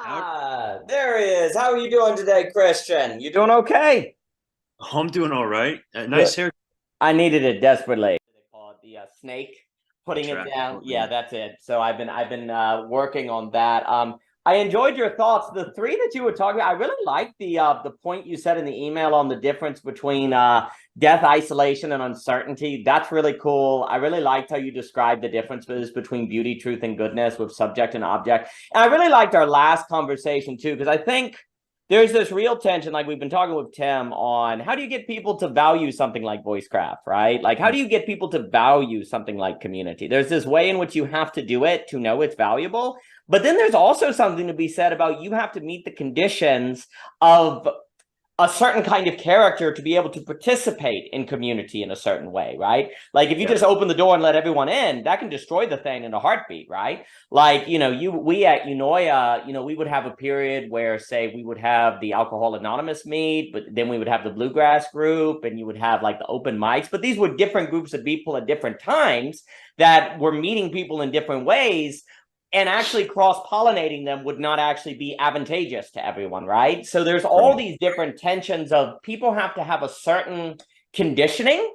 How, There he is. How are you doing today, Christian? You doing okay? I'm doing all right. Good. Nice hair I needed it desperately. They call it the snake, putting it track. down. Yeah, that's it. So I've been working on that. I enjoyed your thoughts. The three that you were talking about, I really liked the point you said in the email on the difference between death, isolation, and uncertainty. That's really cool. I really liked how you described the differences between beauty, truth, and goodness with subject and object. And I really liked our last conversation too, because I think there's this real tension, like we've been talking with Tim, on how do you get people to value something like voicecraft, right? Like, how do you get people to value something like community? There's this way in which you have to do it to know it's valuable. But then there's also something to be said about you have to meet the conditions of a certain kind of character to be able to participate in community in a certain way, right? Like if you Yeah. just open the door and let everyone in, that can destroy the thing in a heartbeat, right? Like, we at Unoya, we would have a period where, say, we would have the Alcohol Anonymous meet, but then we would have the Bluegrass group, and you would have like the open mics. But these were different groups of people at different times that were meeting people in different ways, and actually cross-pollinating them would not actually be advantageous to everyone, right? So there's all Right. these different tensions of people have to have a certain conditioning,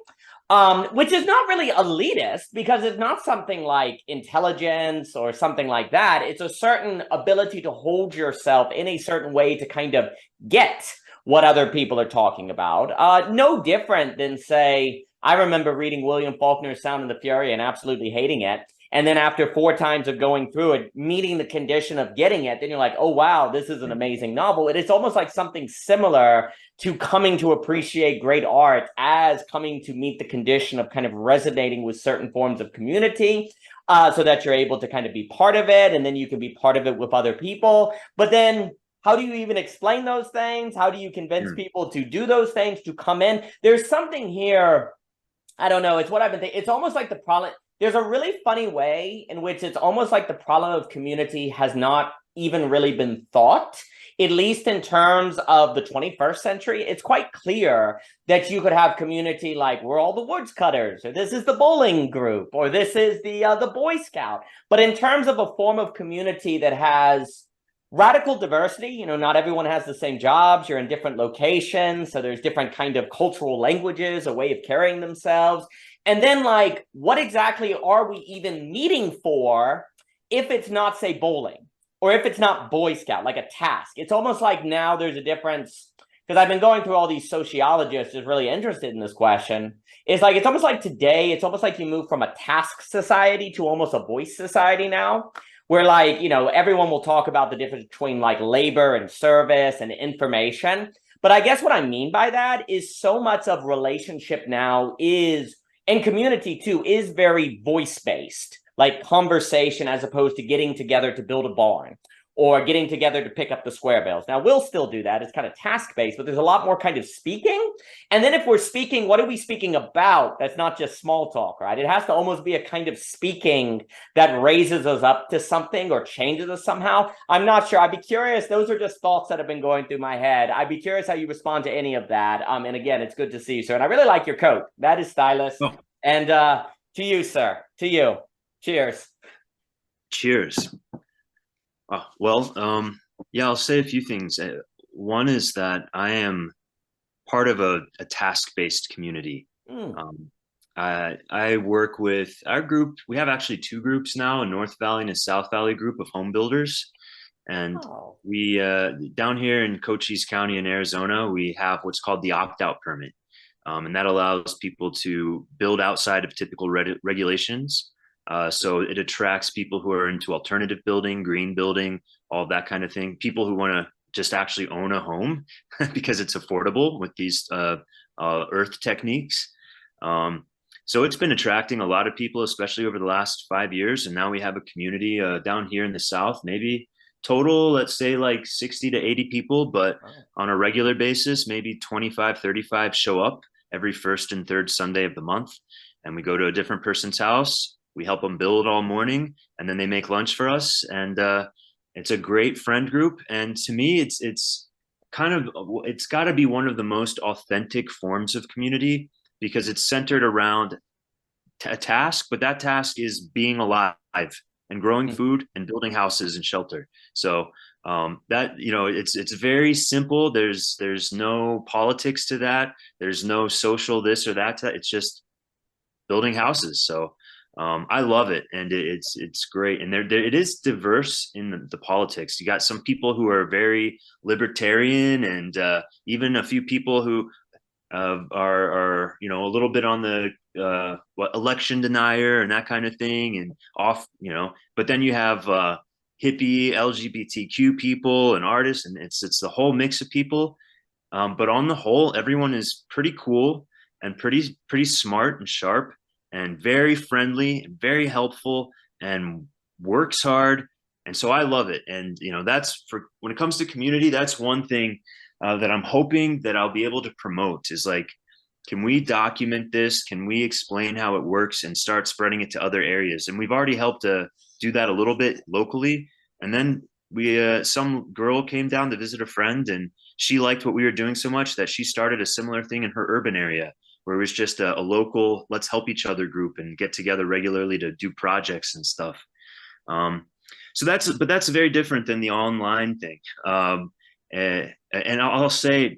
which is not really elitist because it's not something like intelligence or something like that. It's a certain ability to hold yourself in a certain way to kind of get what other people are talking about. No different than, say, I remember reading William Faulkner's Sound and the Fury and absolutely hating it. And then after 4 times of going through it, meeting the condition of getting it, then you're like, oh, wow, this is an amazing novel. And it's almost like something similar to coming to appreciate great art as coming to meet the condition of kind of resonating with certain forms of community, so that you're able to kind of be part of it. And then you can be part of it with other people. But then how do you even explain those things? How do you convince Mm. people to do those things, to come in? There's something here. I don't know. It's what I've been thinking. It's almost like the problem. There's a really funny way in which it's almost like the problem of community has not even really been thought, at least in terms of the 21st century. It's quite clear that you could have community like we're all the woods cutters, or this is the bowling group, or this is the Boy Scout. But in terms of a form of community that has radical diversity, not everyone has the same jobs, you're in different locations, so there's different kind of cultural languages, a way of carrying themselves. And then, like, what exactly are we even meeting for if it's not, say, bowling, or if it's not Boy Scout, like a task? It's almost like now there's a difference, because I've been going through all these sociologists just really interested in this question. It's almost like today, it's almost like you move from a task society to almost a voice society now, where, like, everyone will talk about the difference between like labor and service and information. But I guess what I mean by that is so much of relationship now is, and community too, is very voice based, like conversation, as opposed to getting together to build a barn or getting together to pick up the square bills. Now, we'll still do that. It's kind of task based, but there's a lot more kind of speaking. And then if we're speaking, what are we speaking about? That's not just small talk, right? It has to almost be a kind of speaking that raises us up to something or changes us somehow. I'm not sure. I'd be curious. Those are just thoughts that have been going through my head. I'd be curious how you respond to any of that. And again, it's good to see you, sir. And I really like your coat. That is stylish. Oh, And to you, sir. To you. Cheers. cheers. Yeah, I'll say a few things. One is that I am part of a task-based community. Mm. Um, I work with our group. We have actually two groups now, a North Valley and a South Valley group of home builders. And Oh. we down here in Cochise County in Arizona, we have what's called the opt-out permit. And that allows people to build outside of typical regulations. So it attracts people who are into alternative building, green building, all that kind of thing. People who want to just actually own a home because it's affordable with these earth techniques. So it's been attracting a lot of people, especially over the last 5 years. And now we have a community down here in the South, maybe total, let's say like 60 to 80 people, but Oh. on a regular basis, maybe 25, 35 show up every first and third Sunday of the month. And we go to a different person's house. We help them build all morning, and then they make lunch for us. And it's a great friend group. And to me, it's kind of it's got to be one of the most authentic forms of community because it's centered around a task, but that task is being alive and growing Mm. food and building houses and shelter. So That, it's very simple. There's no politics to that. There's no social this or that. It's just building houses. So I love it, and it's great. And it is diverse in the politics. You got some people who are very libertarian, and even a few people who are a little bit on the what election denier and that kind of thing, and off. But then you have hippie LGBTQ people and artists, and it's the whole mix of people. But on the whole, everyone is pretty cool and pretty smart and sharp and very friendly and very helpful and works hard. And so I love it. And that's for when it comes to community. That's one thing that I'm hoping that I'll be able to promote is like, can we document this? Can we explain how it works and start spreading it to other areas? And we've already helped to do that a little bit locally. And then some girl came down to visit a friend, and she liked what we were doing so much that she started a similar thing in her urban area where it was just a local, let's help each other group and get together regularly to do projects and stuff. Um, but that's very different than the online thing. And I'll say,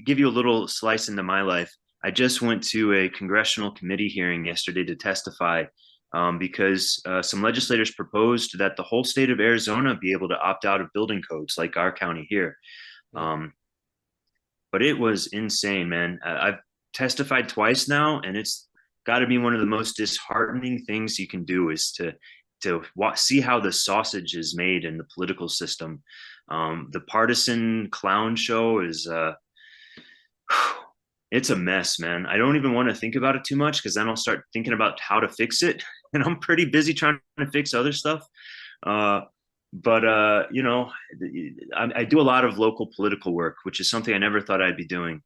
give you a little slice into my life. I just went to a congressional committee hearing yesterday to testify because some legislators proposed that the whole state of Arizona be able to opt out of building codes like our county here. Um, but it was insane, man. I've testified twice now, and it's got to be one of the most disheartening things you can do is to see how the sausage is made in the political system. The partisan clown show is it's a mess, man. I don't even want to think about it too much because then I'll start thinking about how to fix it, and I'm pretty busy trying to fix other stuff. But I do a lot of local political work, which is something I never thought I'd be doing.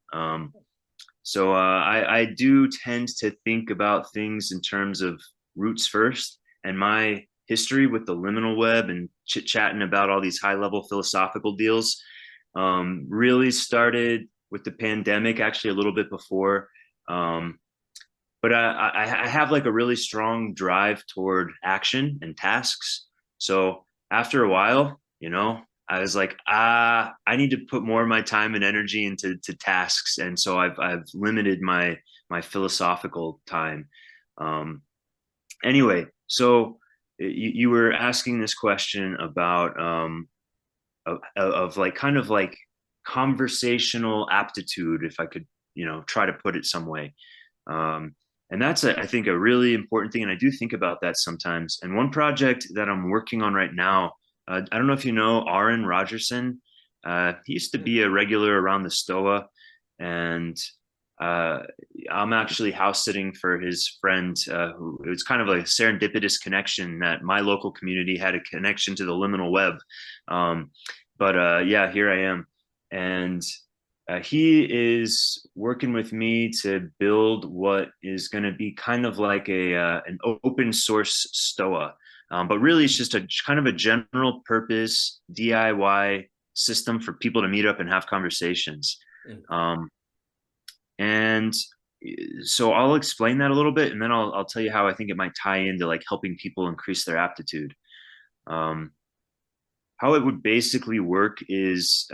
So I do tend to think about things in terms of roots first, and my history with the liminal web and chit chatting about all these high level philosophical deals really started with the pandemic, actually a little bit before. But I have like a really strong drive toward action and tasks. So after a while, I was like, I need to put more of my time and energy into tasks, and so I've limited my philosophical time. Anyway, so you were asking this question about of like kind of like conversational aptitude, if I could try to put it some way. And that's I think a really important thing, and I do think about that sometimes. And one project that I'm working on right now, I don't know if you know Aaron Rogerson. He used to be a regular around the Stoa, and uh, I'm actually house sitting for his friend. Who it was kind of a serendipitous connection that my local community had a connection to the liminal web. Um, but yeah, here I am, and he is working with me to build what is going to be kind of like an open source Stoa, but really it's just a kind of a general purpose DIY system for people to meet up and have conversations. Um, and so I'll explain that a little bit, and then I'll tell you how I think it might tie into like helping people increase their aptitude. Um, how it would basically work is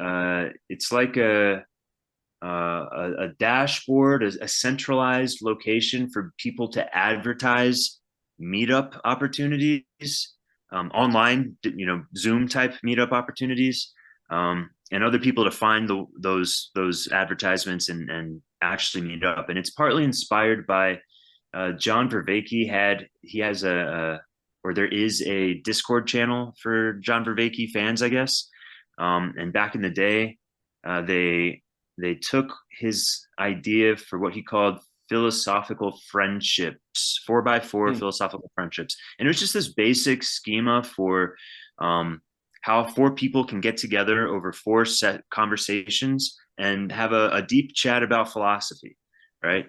it's like a dashboard, a centralized location for people to advertise meetup opportunities, online, Zoom type meetup opportunities, and other people to find those advertisements and actually meet up. And it's partly inspired by John Vervaeke he has or there is a Discord channel for John Vervaeke fans, I guess. And back in the day, they took his idea for what he called philosophical friendships, 4x4 philosophical friendships. And it was just this basic schema for how four people can get together over four set conversations and have a deep chat about philosophy, right?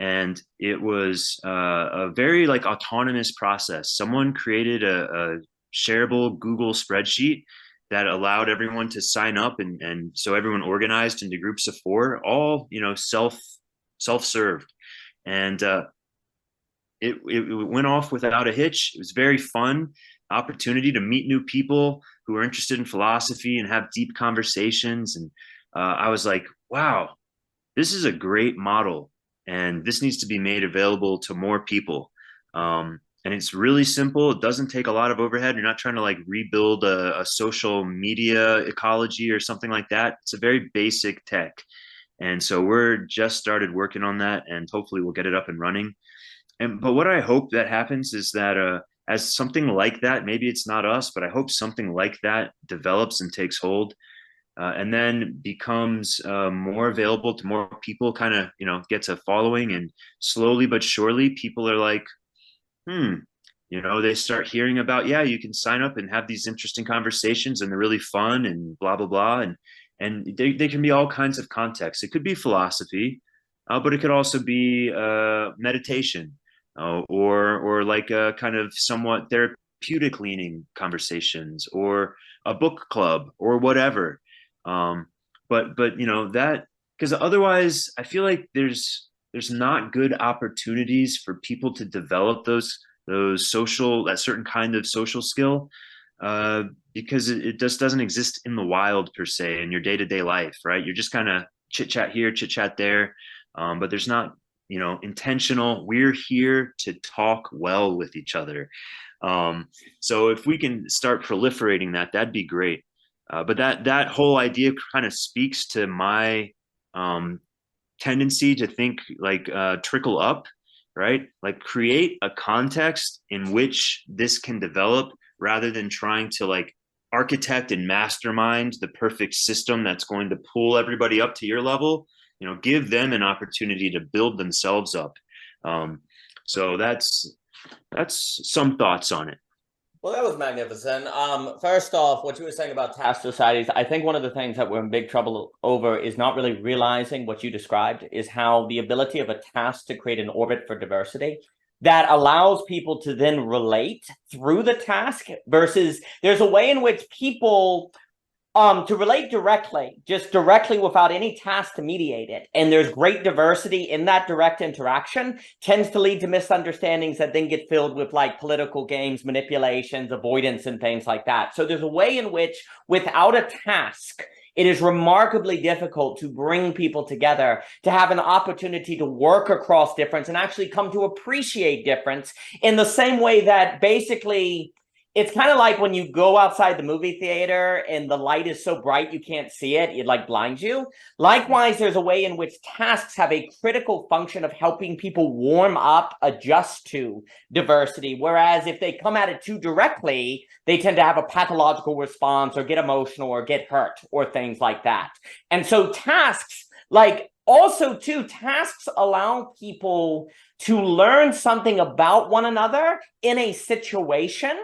And it was a very like autonomous process. Someone created a shareable Google spreadsheet that allowed everyone to sign up, and so everyone organized into groups of four, all self-served, and it went off without a hitch. It was very fun opportunity to meet new people who are interested in philosophy and have deep conversations. And I was like, wow, this is a great model, and this needs to be made available to more people. And it's really simple. It doesn't take a lot of overhead. You're not trying to like rebuild a social media ecology or something like that. It's a very basic tech. And so we're just started working on that, and hopefully we'll get it up and running. And but what I hope that happens is that as something like that, maybe it's not us, but I hope something like that develops and takes hold, and then becomes more available to more people, kind of, gets a following, and slowly but surely people are like, they start hearing about, yeah, you can sign up and have these interesting conversations and they're really fun and blah, blah, blah. And they can be all kinds of contexts. It could be philosophy, but it could also be meditation, or like a kind of somewhat therapeutic leaning conversations, or a book club or whatever. But that, because otherwise I feel like there's not good opportunities for people to develop that certain kind of social skill, because it just doesn't exist in the wild per se in your day-to-day life, right? You're just kind of chit chat here, chit chat there, but there's not intentional, we're here to talk well with each other. So if we can start proliferating that, that'd be great. But that whole idea kind of speaks to my tendency to think like trickle up, right? Like create a context in which this can develop, rather than trying to like architect and mastermind the perfect system that's going to pull everybody up to your level. Give them an opportunity to build themselves up. So that's some thoughts on it. Well, that was magnificent. First off, what you were saying about task societies, I think one of the things that we're in big trouble over is not really realizing what you described, is how the ability of a task to create an orbit for diversity that allows people to then relate through the task, versus there's a way in which people to relate directly, just directly without any task to mediate it. And there's great diversity in that direct interaction, tends to lead to misunderstandings that then get filled with like political games, manipulations, avoidance, and things like that. So there's a way in which without a task, it is remarkably difficult to bring people together, to have an opportunity to work across difference and actually come to appreciate difference, in the same way that basically it's kind of like when you go outside the movie theater and the light is so bright you can't see it, it like blinds you. Likewise, there's a way in which tasks have a critical function of helping people warm up, adjust to diversity. Whereas if they come at it too directly, they tend to have a pathological response or get emotional or get hurt or things like that. And so tasks, like also too, tasks allow people to learn something about one another in a situation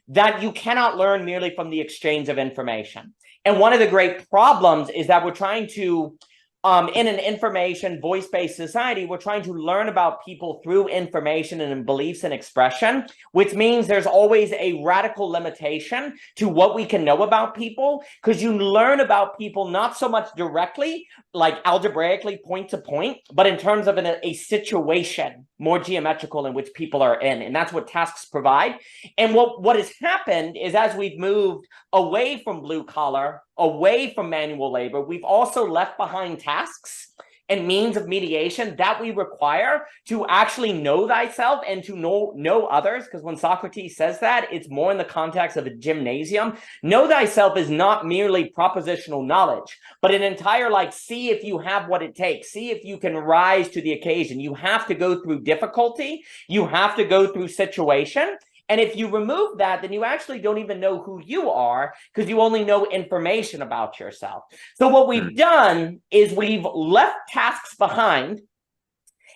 that you cannot learn merely from the exchange of information. And one of the great problems is that we're trying to, in an information voice-based society, we're trying to learn about people through information and in beliefs and expression, which means there's always a radical limitation to what we can know about people, because you learn about people not so much directly, like algebraically point to point, but in terms of a situation more geometrical in which people are in. And that's what tasks provide. And what has happened is, as we've moved away from blue collar, away from manual labor, we've also left behind tasks and means of mediation that we require to actually know thyself and to know others. Because when Socrates says that, it's more in the context of a gymnasium. Know thyself is not merely propositional knowledge, but an entire like, see if you have what it takes, see if you can rise to the occasion. You have to go through difficulty, you have to go through situation. And if you remove that, then you actually don't even know who you are, because you only know information about yourself. So what we've done is we've left tasks behind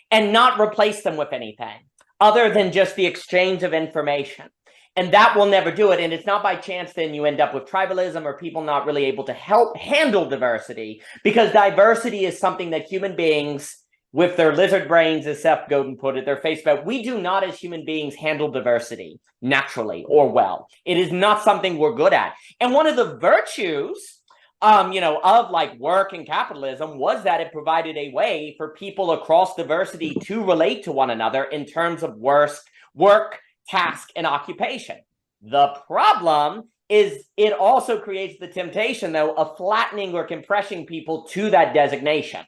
and not replaced them with anything other than just the exchange of information. And that will never do it. And it's not by chance then you end up with tribalism or people not really able to help handle diversity, because diversity is something that human beings, with their lizard brains, as Seth Godin put it, their face value, we do not as human beings handle diversity naturally or well. It is not something we're good at. And one of the virtues, of like work and capitalism was that it provided a way for people across diversity to relate to one another in terms of work, task, and occupation. The problem is it also creates the temptation, though, of flattening or compressing people to that designation.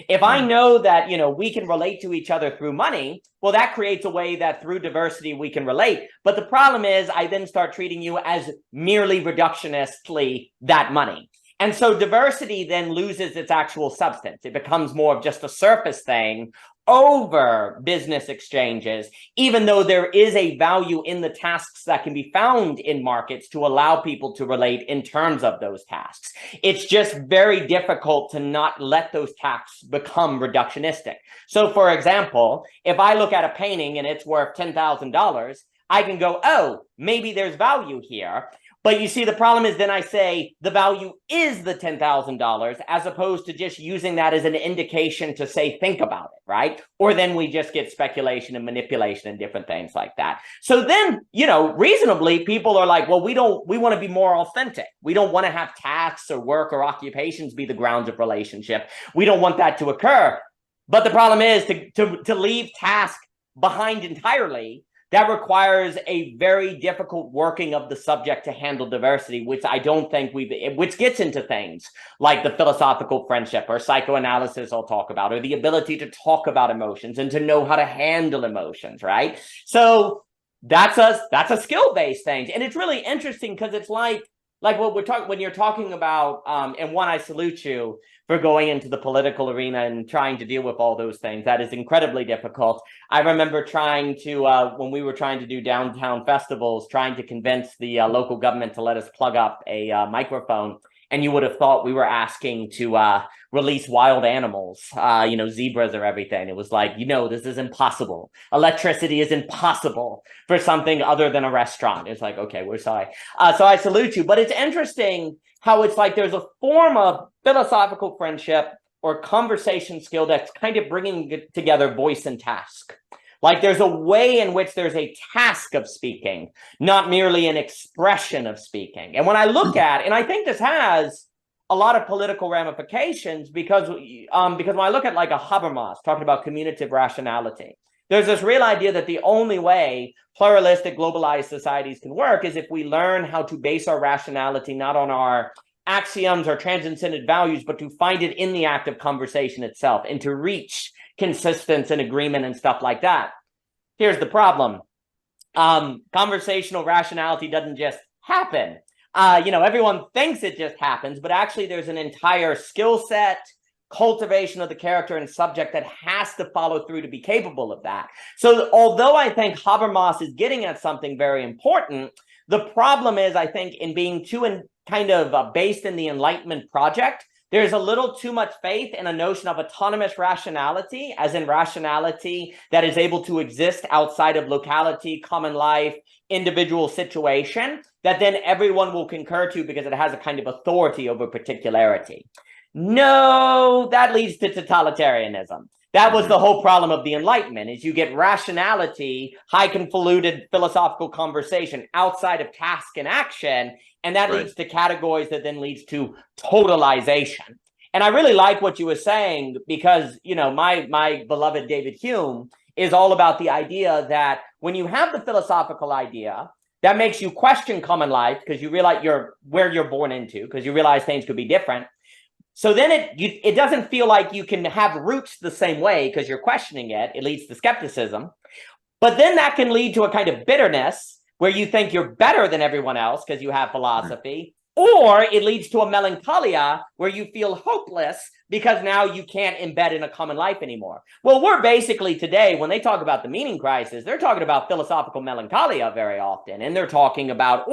If I know that, we can relate to each other through money, well, that creates a way that through diversity we can relate. But the problem is I then start treating you as merely reductionistly that money. And so diversity then loses its actual substance. It becomes more of just a surface thing over business exchanges, even though there is a value in the tasks that can be found in markets to allow people to relate in terms of those tasks. It's just very difficult to not let those tasks become reductionistic. So for example, if I look at a painting and it's worth $10,000, I can go, oh, maybe there's value here. But you see, the problem is then I say the value is the $10,000 as opposed to just using that as an indication to say, think about it, right? Or then we just get speculation and manipulation and different things like that. So then, reasonably, people are like, well, we want to be more authentic. We don't want to have tasks or work or occupations be the grounds of relationship. We don't want that to occur. But the problem is to leave task behind entirely. That requires a very difficult working of the subject to handle diversity, which I don't think which gets into things like the philosophical friendship or psychoanalysis I'll talk about, or the ability to talk about emotions and to know how to handle emotions, right? So that's a skill-based thing. And it's really interesting because it's like what we're talking when you're talking about, and one, I salute you for going into the political arena and trying to deal with all those things. That is incredibly difficult. I remember trying to, when we were trying to do downtown festivals, trying to convince the local government to let us plug up a microphone. And you would have thought we were asking to release wild animals, zebras or everything. It was like, this is impossible. Electricity is impossible for something other than a restaurant. It's like, okay, we're sorry. So I salute you. But it's interesting how it's like there's a form of philosophical friendship or conversation skill that's kind of bringing together voice and task. Like there's a way in which there's a task of speaking, not merely an expression of speaking. And when I look at, and I think this has a lot of political ramifications because when I look at like a Habermas talking about communicative rationality, there's this real idea that the only way pluralistic, globalized societies can work is if we learn how to base our rationality not on our axioms or transcendent values, but to find it in the act of conversation itself and to reach consistency and agreement and stuff like that. Here's the problem. Conversational rationality doesn't just happen. Everyone thinks it just happens, but actually there's an entire skill set, cultivation of the character and subject that has to follow through to be capable of that. So although I think Habermas is getting at something very important, the problem is, I think, in being too based in the Enlightenment project, there's a little too much faith in a notion of autonomous rationality, as in rationality that is able to exist outside of locality, common life, individual situation, that then everyone will concur to because it has a kind of authority over particularity. No, that leads to totalitarianism. That was the whole problem of the Enlightenment, is you get rationality, high convoluted philosophical conversation outside of task and action, and that leads to categories that then leads to totalization. And I really like what you were saying because, my beloved David Hume is all about the idea that when you have the philosophical idea, that makes you question common life because you realize where you're born into, because you realize things could be different. So then it doesn't feel like you can have roots the same way because you're questioning it. It leads to skepticism. But then that can lead to a kind of bitterness where you think you're better than everyone else because you have philosophy. Or it leads to a melancholia where you feel hopeless because now you can't embed in a common life anymore. Well, we're basically today, when they talk about the meaning crisis, they're talking about philosophical melancholia very often. And they're talking about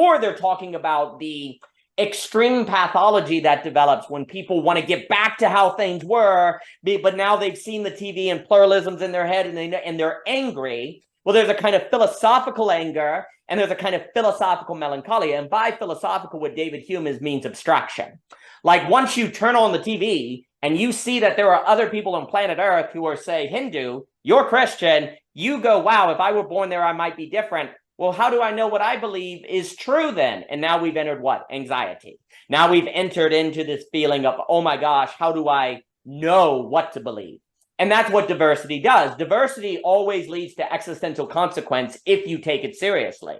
the extreme pathology that develops when people want to get back to how things were, but now they've seen the TV and pluralism's in their head and they're angry. Well, there's a kind of philosophical anger and there's a kind of philosophical melancholia. And by philosophical, what David Hume means abstraction. Like once you turn on the TV and you see that there are other people on planet Earth who are, say, Hindu, you're Christian, you go, wow, if I were born there, I might be different. Well, how do I know what I believe is true then? And now we've entered what? Anxiety. Now we've entered into this feeling of, oh my gosh, how do I know what to believe? And that's what diversity does. Diversity always leads to existential consequence if you take it seriously.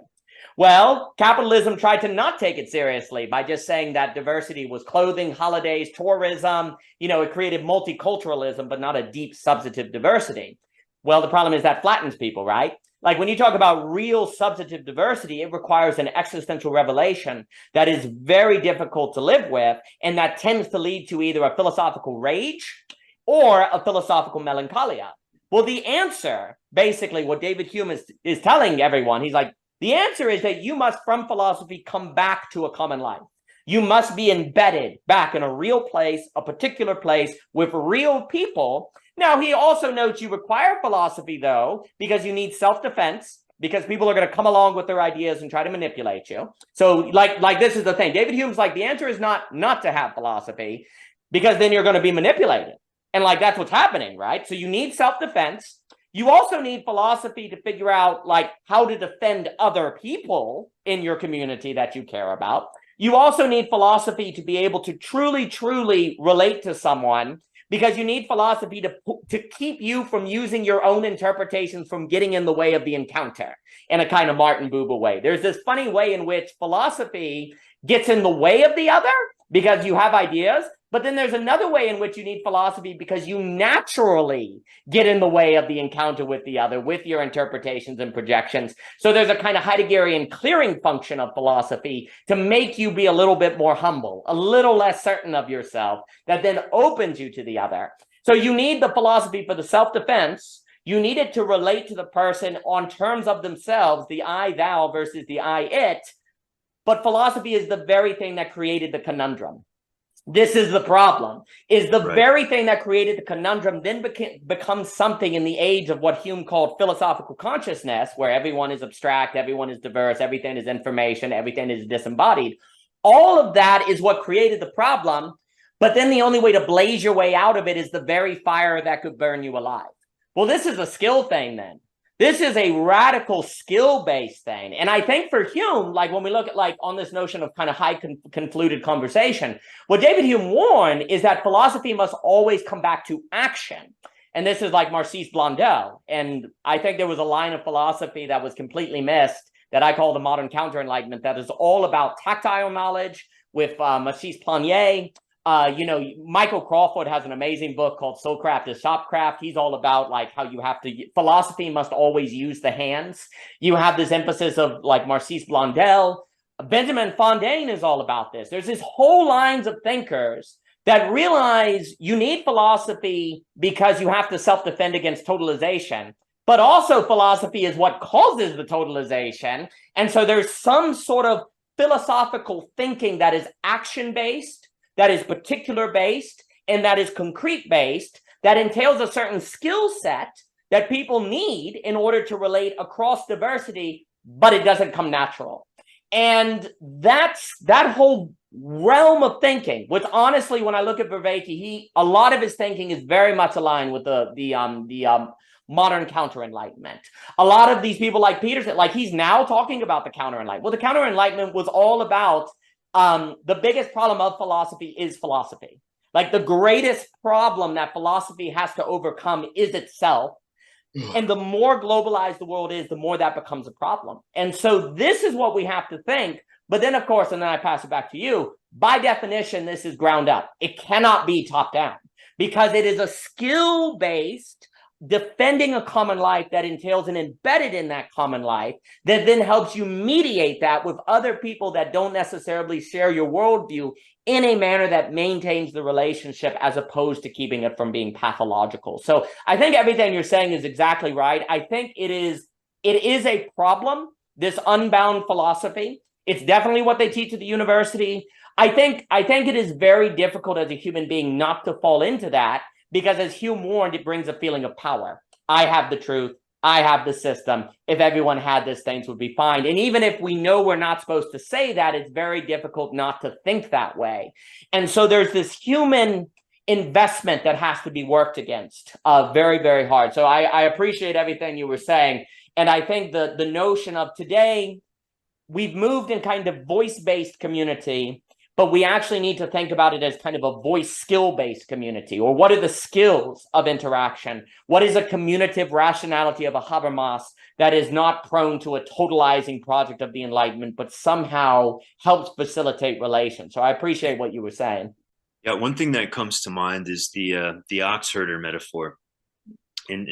Well, capitalism tried to not take it seriously by just saying that diversity was clothing, holidays, tourism. It created multiculturalism, but not a deep substantive diversity. Well, the problem is that flattens people, right? Like when you talk about real substantive diversity, it requires an existential revelation that is very difficult to live with, and that tends to lead to either a philosophical rage or a philosophical melancholia. Well, the answer, basically what David Hume is telling everyone, he's like, the answer is that you must, from philosophy, come back to a common life. You must be embedded back in a real place, a particular place with real people. Now, he also notes you require philosophy, though, because you need self-defense, because people are going to come along with their ideas and try to manipulate you. So, like this is the thing. David Hume's like, the answer is not to have philosophy, because then you're going to be manipulated. And like, that's what's happening, right? So you need self-defense. You also need philosophy to figure out like how to defend other people in your community that you care about. You also need philosophy to be able to truly, truly relate to someone, because you need philosophy to keep you from using your own interpretations from getting in the way of the encounter in a kind of Martin Buber way. There's this funny way in which philosophy gets in the way of the other because you have ideas. But then there's another way in which you need philosophy because you naturally get in the way of the encounter with the other, with your interpretations and projections. So there's a kind of Heideggerian clearing function of philosophy to make you be a little bit more humble, a little less certain of yourself, that then opens you to the other. So you need the philosophy for the self-defense. You need it to relate to the person on terms of themselves, the I, thou versus the I, it. But philosophy is the very thing that created the conundrum. This is the problem, is the very thing that created the conundrum then becomes something in the age of what Hume called philosophical consciousness, where everyone is abstract, everyone is diverse, everything is information, everything is disembodied. All of that is what created the problem, but then the only way to blaze your way out of it is the very fire that could burn you alive. Well, this is a skill thing then. This is a radical skill-based thing. And I think for Hume, like when we look at like on this notion of kind of high confluted conversation, what David Hume warned is that philosophy must always come back to action. And this is like Marcis Blondel. And I think there was a line of philosophy that was completely missed that I call the modern counter-enlightenment that is all about tactile knowledge with Marcis Planier. Michael Crawford has an amazing book called Soulcraft is Shopcraft. He's all about like how you have to, philosophy must always use the hands. You have this emphasis of like Marcis Blondel. Benjamin Fontaine is all about this. There's this whole lines of thinkers that realize you need philosophy because you have to self-defend against totalization. But also philosophy is what causes the totalization. And so there's some sort of philosophical thinking that is action-based, that is particular based, and that is concrete based, that entails a certain skill set that people need in order to relate across diversity, but it doesn't come natural. And that's that whole realm of thinking, which honestly, when I look at Vervaeke, a lot of his thinking is very much aligned with the modern counter-enlightenment. A lot of these people like Peterson, like he's now talking about the counter-enlightenment. Well, the counter-enlightenment was all about the biggest problem of philosophy is philosophy. Like the greatest problem that philosophy has to overcome is itself. And the more globalized the world is, the more that becomes a problem. And so this is what we have to think. But then, of course, and then I pass it back to you, by definition, this is ground up. It cannot be top down because it is a skill-based defending a common life that entails and embedded in that common life that then helps you mediate that with other people that don't necessarily share your worldview in a manner that maintains the relationship as opposed to keeping it from being pathological. So I think everything you're saying is exactly right. I think it is a problem, this unbound philosophy. It's definitely what they teach at the university. I think it is very difficult as a human being not to fall into that, because as Hume warned, it brings a feeling of power. I have the truth. I have the system. If everyone had this, things would be fine. And even if we know we're not supposed to say that, it's very difficult not to think that way. And so there's this human investment that has to be worked against very, very hard. So I appreciate everything you were saying. And I think the notion of today, we've moved in kind of voice-based community but we actually need to think about it as kind of a voice skill-based community. Or what are the skills of interaction? What is a communicative rationality of a Habermas that is not prone to a totalizing project of the Enlightenment, but somehow helps facilitate relations? So I appreciate what you were saying. Yeah, one thing that comes to mind is the ox herder metaphor.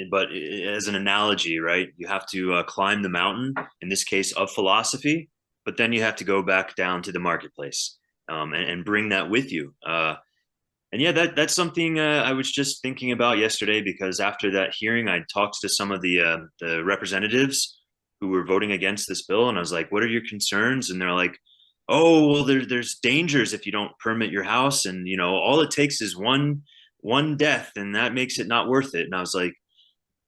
But as an analogy, right? You have to climb the mountain, in this case of philosophy, but then you have to go back down to the marketplace, and bring that with you. And yeah, that's something I was just thinking about yesterday, because after that hearing, I talked to some of the representatives who were voting against this bill, and I was like, "What are your concerns?" And they're like, "Oh, well, there's dangers if you don't permit your house, and all it takes is one death, and that makes it not worth it." And I was like,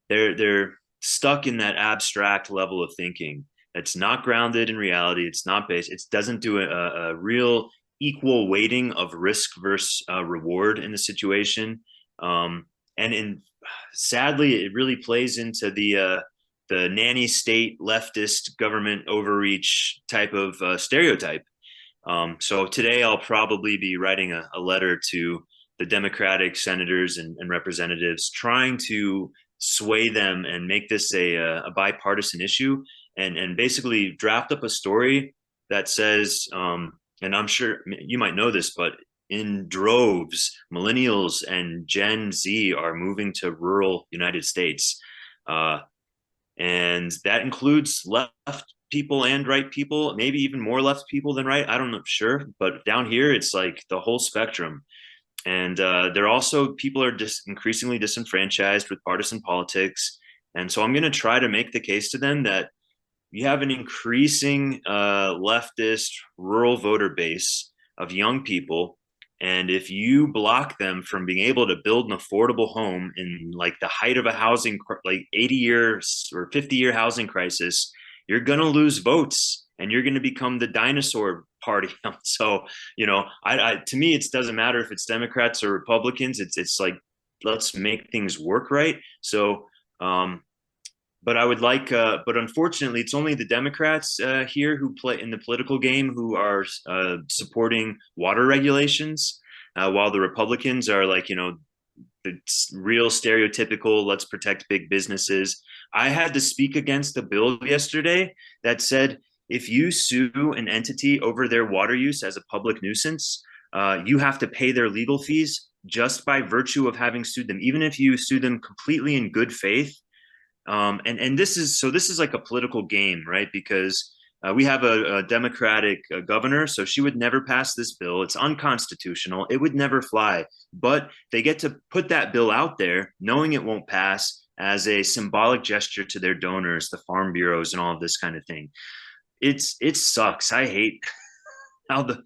they're stuck in that abstract level of thinking. It's not grounded in reality. It's not based. It doesn't do a real equal weighting of risk versus reward in the situation. And sadly, it really plays into the nanny state leftist government overreach type of stereotype. So today I'll probably be writing a letter to the Democratic senators and representatives, trying to sway them and make this a bipartisan issue, and basically draft up a story that says, and I'm sure you might know this, but in droves, millennials and Gen Z are moving to rural United States. Uh, and that includes left people and right people, maybe even more left people than right. I don't know, sure, but down here it's like the whole spectrum. And they're also, people are just increasingly disenfranchised with partisan politics. And so I'm going to try to make the case to them that you have an increasing leftist rural voter base of young people. And if you block them from being able to build an affordable home in like the height of a housing, like 80 years or 50-year housing crisis, you're going to lose votes and you're going to become the dinosaur party. So, to me, it doesn't matter if it's Democrats or Republicans. It's like, let's make things work right. So, but I would like, but unfortunately, it's only the Democrats here who play in the political game who are supporting water regulations, while the Republicans are like, the real stereotypical, let's protect big businesses. I had to speak against a bill yesterday that said if you sue an entity over their water use as a public nuisance, you have to pay their legal fees just by virtue of having sued them, even if you sue them completely in good faith. And this is like a political game, right? Because we have a Democratic governor, so she would never pass this bill. It's unconstitutional. It would never fly. But they get to put that bill out there, knowing it won't pass, as a symbolic gesture to their donors, the farm bureaus, and all of this kind of thing. It sucks. I hate how the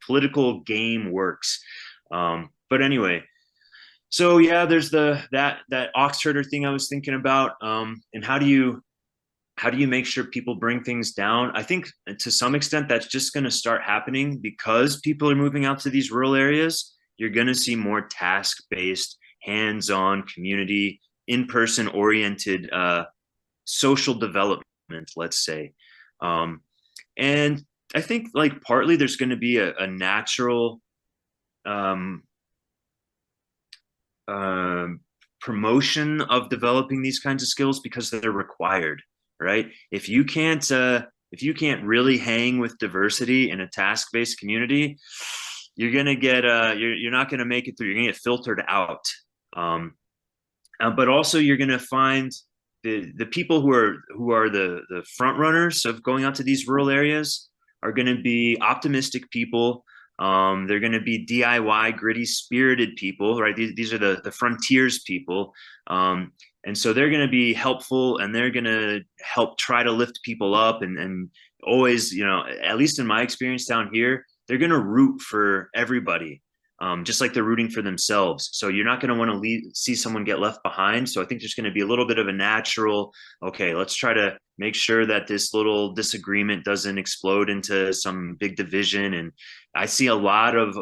political game works. But anyway, so yeah, there's that ox herder thing I was thinking about, and how do you make sure people bring things down? I think to some extent that's just going to start happening because people are moving out to these rural areas. You're going to see more task-based, hands-on, community, in-person oriented social development, let's say. And I think like partly there's going to be a natural promotion of developing these kinds of skills because they're required, right? If you can't really hang with diversity in a task-based community, you're gonna get you're not gonna make it through. You're gonna get filtered out. But also you're gonna find the people who are the front runners of going out to these rural areas are going to be optimistic people. They're going to be DIY, gritty, spirited people, right? These are the frontiers people. And so they're going to be helpful, and they're going to help try to lift people up, and always, at least in my experience down here, they're going to root for everybody. Just like they're rooting for themselves. So you're not going to want to see someone get left behind. So I think there's going to be a little bit of a natural, okay, let's try to make sure that this little disagreement doesn't explode into some big division. And I see a lot of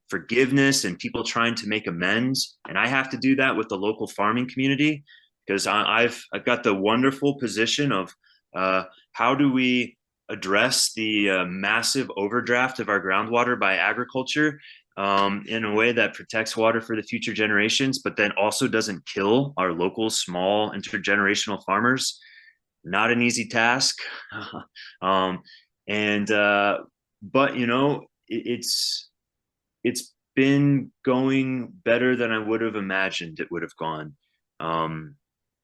forgiveness and people trying to make amends. And I have to do that with the local farming community because I've got the wonderful position of how do we address the massive overdraft of our groundwater by agriculture in a way that protects water for the future generations, but then also doesn't kill our local small intergenerational farmers. Not an easy task. um, and but it's been going better than I would have imagined it would have gone. Um,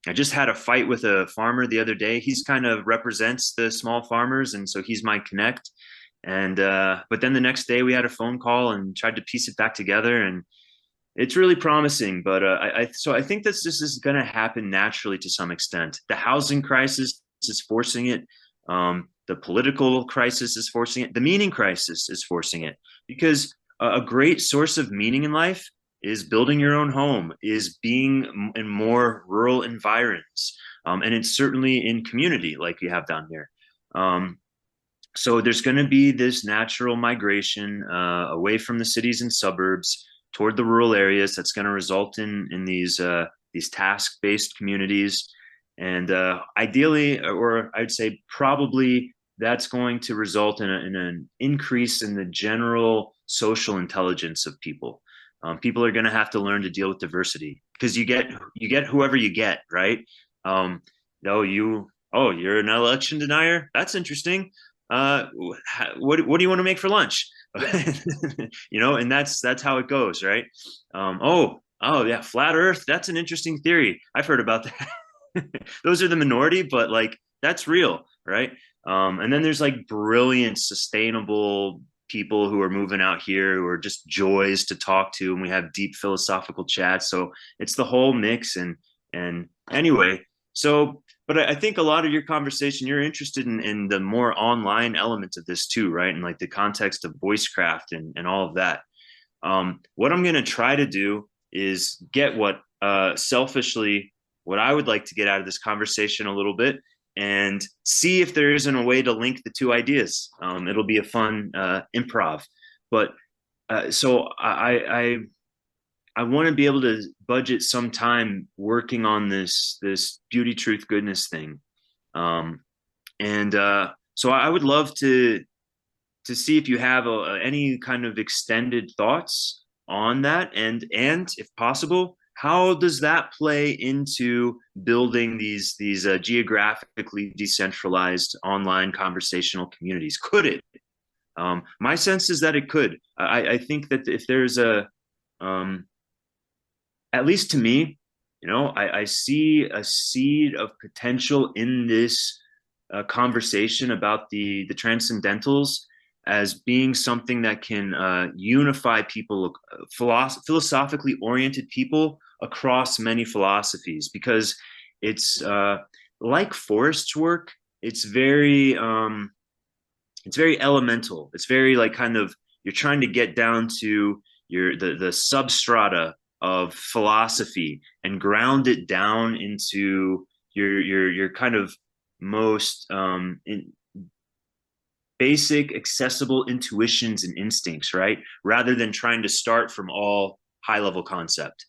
I just had a fight with a farmer the other day. He's kind of represents the small farmers, and so he's my connect. And but then the next day we had a phone call and tried to piece it back together, and it's really promising. But so I think this is going to happen naturally to some extent. The housing crisis is forcing it. The political crisis is forcing it. The meaning crisis is forcing it, because a great source of meaning in life is building your own home, is being in more rural environs, and it's certainly in community like you have down here. So there's going to be this natural migration away from the cities and suburbs toward the rural areas. That's going to result in these task-based communities, and ideally, or I'd say probably, that's going to result in an increase in the general social intelligence of people. People are going to have to learn to deal with diversity, because you get whoever you get, right? No, you're an election denier. That's interesting. What do you want to make for lunch? And that's how it goes, right? Oh yeah, flat Earth. That's an interesting theory. I've heard about that. Those are the minority, but like that's real, right? And then there's like brilliant, sustainable people who are moving out here who are just joys to talk to, and we have deep philosophical chats. So it's the whole mix. And anyway, so but I think a lot of your conversation, you're interested in the more online elements of this too, right? And like the context of voicecraft and all of that. What I'm going to try to do is get selfishly, what I would like to get out of this conversation a little bit, and see if there isn't a way to link the two ideas. It'll be a fun improv. But so I want to be able to budget some time working on this beauty, truth, goodness thing. And so I would love to see if you have any kind of extended thoughts on that, and if possible, how does that play into building these geographically decentralized online conversational communities? Could it? My sense is that it could. I think that if there's at least to me, I see a seed of potential in this conversation about the transcendentals as being something that can unify people, philosophically oriented people across many philosophies, because it's like forest work. It's very elemental. It's very like kind of, you're trying to get down to the substrata of philosophy and ground it down into your kind of most basic, accessible intuitions and instincts, right? Rather than trying to start from all high level concept.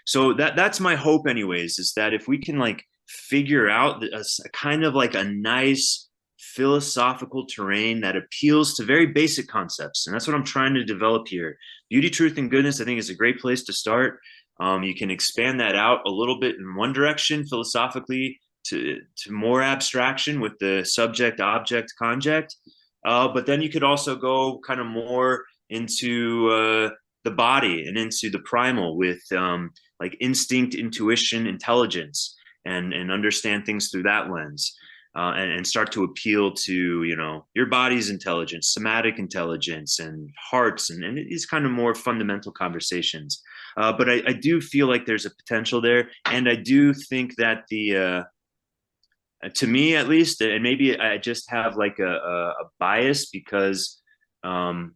So that's my hope, anyways, is that if we can like figure out a kind of like a nice philosophical terrain that appeals to very basic concepts, and that's what I'm trying to develop here. Beauty, truth, and goodness, I think, is a great place to start. You can expand that out a little bit in one direction philosophically to more abstraction with the subject, object, conject. But then you could also go kind of more into the body and into the primal with like instinct, intuition, intelligence, and understand things through that lens. And start to appeal to, your body's intelligence, somatic intelligence, and hearts, and these kind of more fundamental conversations. But I do feel like there's a potential there. And I do think that to me at least, and maybe I just have like a bias because, how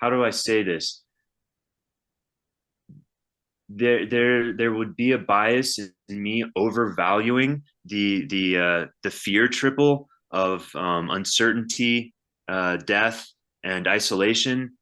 do I say this? There would be a bias in me overvaluing the fear triple of uncertainty, death, and isolation,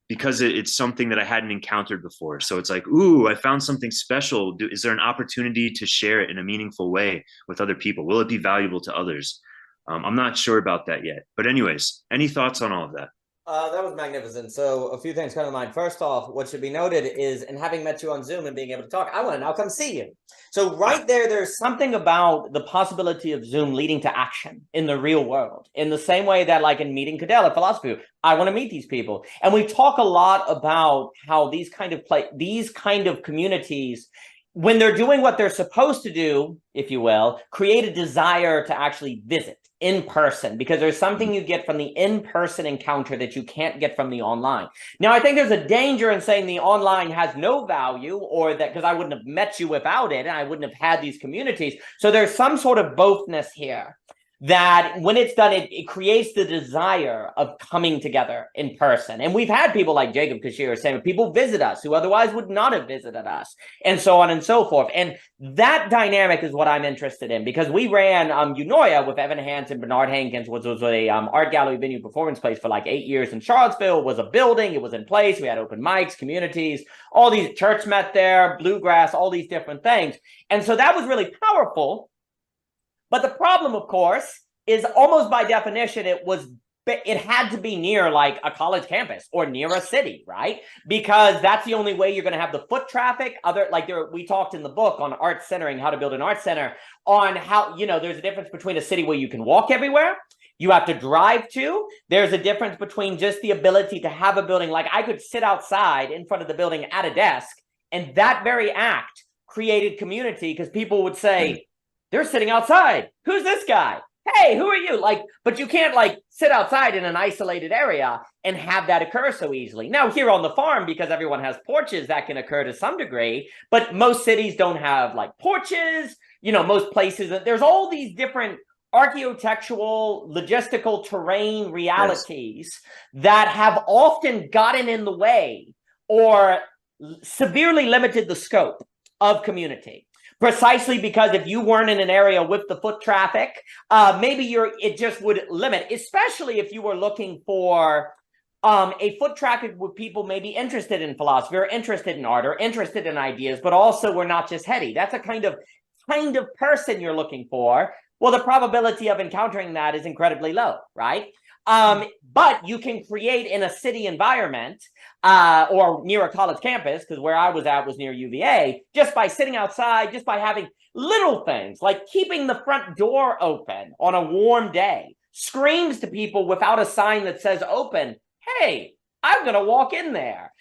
because it's something that I hadn't encountered before. So it's like, ooh, I found something special. Is there an opportunity to share it in a meaningful way with other people? Will it be valuable to others? I'm not sure about that yet. But anyways, any thoughts on all of that? That was magnificent. So a few things come to mind. First off, what should be noted is, and having met you on Zoom and being able to talk, I want to now come see you. So right there, there's something about the possibility of Zoom leading to action in the real world, in the same way that like in meeting Cadell at Philosophy, I want to meet these people. And we talk a lot about how these kind of communities, when they're doing what they're supposed to do, if you will, create a desire to actually visit in person, because there's something you get from the in-person encounter that you can't get from the online. Now, I think there's a danger in saying the online has no value, or that because I wouldn't have met you without it and I wouldn't have had these communities. So there's some sort of bothness here that when it's done, it creates the desire of coming together in person. And we've had people like Jacob Kashir saying people visit us who otherwise would not have visited us, and so on and so forth. And that dynamic is what I'm interested in, because we ran Unoya with Evan Hansen, Bernard Hankins, which was a art gallery venue performance place for like 8 years in Charlottesville. It was a building, it was in place, we had open mics, communities, all these church met there, bluegrass, all these different things. And so that was really powerful. But the problem, of course, is almost by definition, it had to be near like a college campus or near a city, right? Because that's the only way you're going to have the foot traffic. We talked in the book on art centering, how to build an art center, on how, there's a difference between a city where you can walk everywhere, you have to drive to. There's a difference between just the ability to have a building. Like I could sit outside in front of the building at a desk, and that very act created community, because people would say, they're sitting outside. Who's this guy? Hey, who are you? But you can't sit outside in an isolated area and have that occur so easily. Now, here on the farm, because everyone has porches, that can occur to some degree, but most cities don't have porches. Most places, there's all these different architectural, logistical terrain realities that have often gotten in the way or severely limited the scope of community. Precisely because if you weren't in an area with the foot traffic, maybe it just would limit, especially if you were looking for a foot traffic with people maybe interested in philosophy or interested in art or interested in ideas, but also were not just heady. That's a kind of person you're looking for. Well, the probability of encountering that is incredibly low, right? But you can create in a city environment or near a college campus, because where I was at was near UVA, just by sitting outside, just by having little things like keeping the front door open on a warm day, screams to people without a sign that says open, hey, I'm going to walk in there.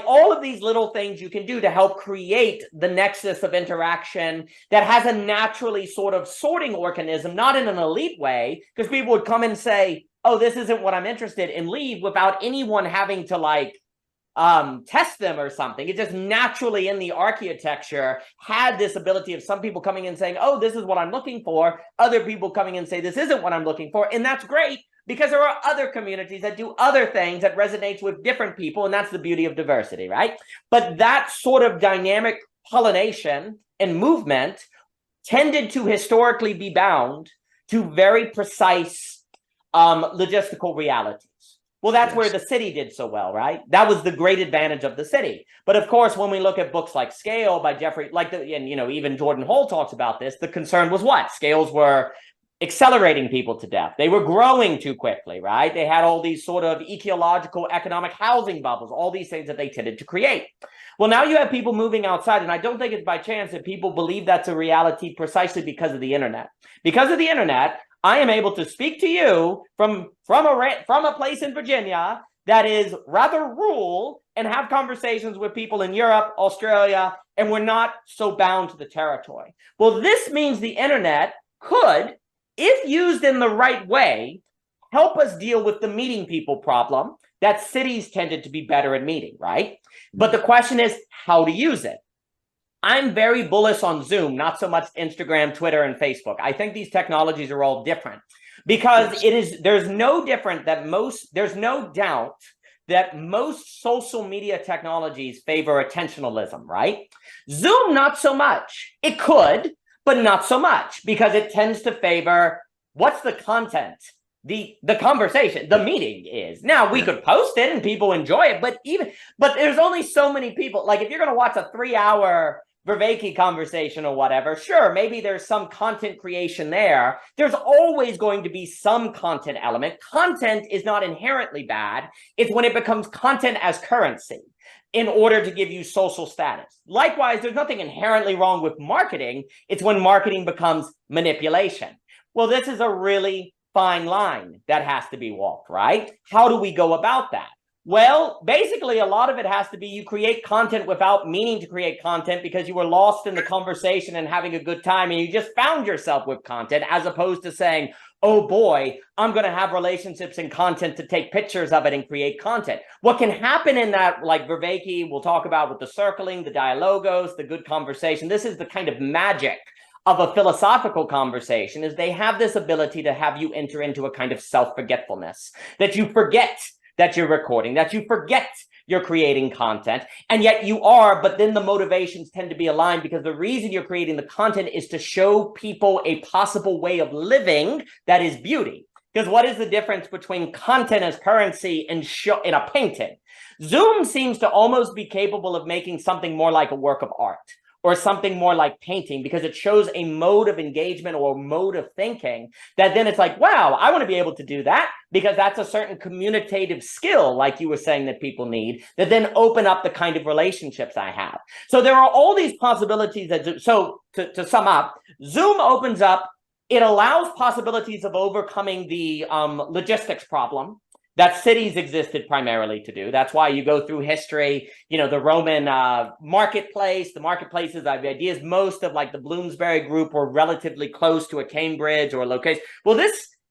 All of these little things you can do to help create the nexus of interaction that has a naturally sort of sorting organism, not in an elite way, because people would come and say, oh, this isn't what I'm interested in, leave without anyone having to test them or something. It just naturally in the architecture had this ability of some people coming in saying, oh, this is what I'm looking for. Other people coming in say, this isn't what I'm looking for. And that's great, because there are other communities that do other things that resonates with different people. And that's the beauty of diversity, right? But that sort of dynamic pollination and movement tended to historically be bound to very precise logistical realities. Well, that's where the city did so well, right? That was the great advantage of the city. But of course, when we look at books like Scale by Jeffrey, even Jordan Hall talks about this, the concern was what? Scales were accelerating people to death. They were growing too quickly, right? They had all these sort of ecological, economic housing bubbles, all these things that they tended to create. Well, now you have people moving outside, and I don't think it's by chance that people believe that's a reality precisely because of the internet. Because of the internet, I am able to speak to you from a place in Virginia that is rather rural and have conversations with people in Europe, Australia, and we're not so bound to the territory. Well, this means the internet could, if used in the right way, help us deal with the meeting people problem that cities tended to be better at meeting, right? But the question is how to use it. I'm very bullish on Zoom, not so much Instagram, Twitter, and Facebook. I think these technologies are all different because there's no doubt that most social media technologies favor attentionalism, right? Zoom, not so much. It could, but not so much because it tends to favor what's the content the conversation, the meeting is. Now we could post it and people enjoy it, but there's only so many people. Like if you're going to watch a 3-hour Vervaeke conversation or whatever, sure, maybe there's some content creation there. There's always going to be some content element. Content is not inherently bad. It's when it becomes content as currency in order to give you social status. Likewise, there's nothing inherently wrong with marketing. It's when marketing becomes manipulation. Well, this is a really fine line that has to be walked, right? How do we go about that? Well, basically, a lot of it has to be you create content without meaning to create content because you were lost in the conversation and having a good time and you just found yourself with content, as opposed to saying, oh boy, I'm going to have relationships and content to take pictures of it and create content. What can happen in that, like Vervaeke we'll talk about with the circling, the dialogos, the good conversation, this is the kind of magic of a philosophical conversation, is they have this ability to have you enter into a kind of self-forgetfulness, that you forget that you're recording, that you forget you're creating content, and yet you are, but then the motivations tend to be aligned because the reason you're creating the content is to show people a possible way of living that is beauty. Because what is the difference between content as currency and in a painting? Zoom seems to almost be capable of making something more like a work of art, or something more like painting, because it shows a mode of engagement or mode of thinking that then it's like, wow, I want to be able to do that, because that's a certain communicative skill, like you were saying, that people need, that then open up the kind of relationships I have. So there are all these possibilities that, so to sum up, Zoom opens up, it allows possibilities of overcoming the logistics problem that cities existed primarily to do. That's why you go through history, you know, the Roman marketplace, the marketplaces, I have ideas, most of like the Bloomsbury group were relatively close to a Cambridge or a location. Well,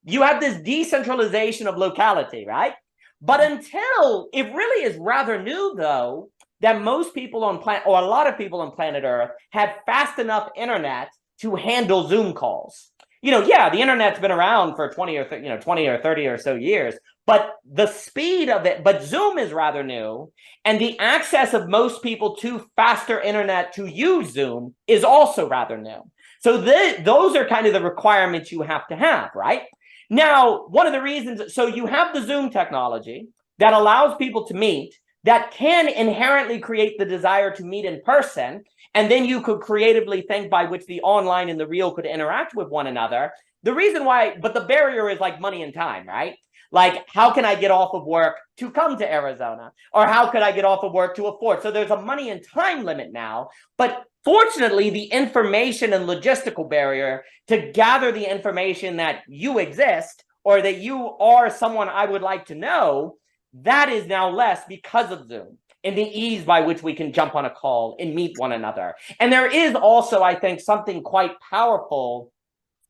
you have this decentralization of locality, right? But until, it really is rather new though, that most people on planet, or a lot of people on planet Earth, have fast enough internet to handle Zoom calls. You know, yeah, the internet's been around for 20 or 30 or so years, but the speed of it, but Zoom is rather new, and the access of most people to faster internet to use Zoom is also rather new. So those are kind of the requirements you have to have, right? Now, one of the reasons, so you have the Zoom technology that allows people to meet, that can inherently create the desire to meet in person, and then you could creatively think by which the online and the real could interact with one another. The reason why, but the barrier is like money and time, right? Like, how can I get off of work to come to Arizona? Or how could I get off of work to afford? So there's a money and time limit now. But fortunately, the information and logistical barrier to gather the information that you exist or that you are someone I would like to know, that is now less because of Zoom and the ease by which we can jump on a call and meet one another. And there is also, I think, something quite powerful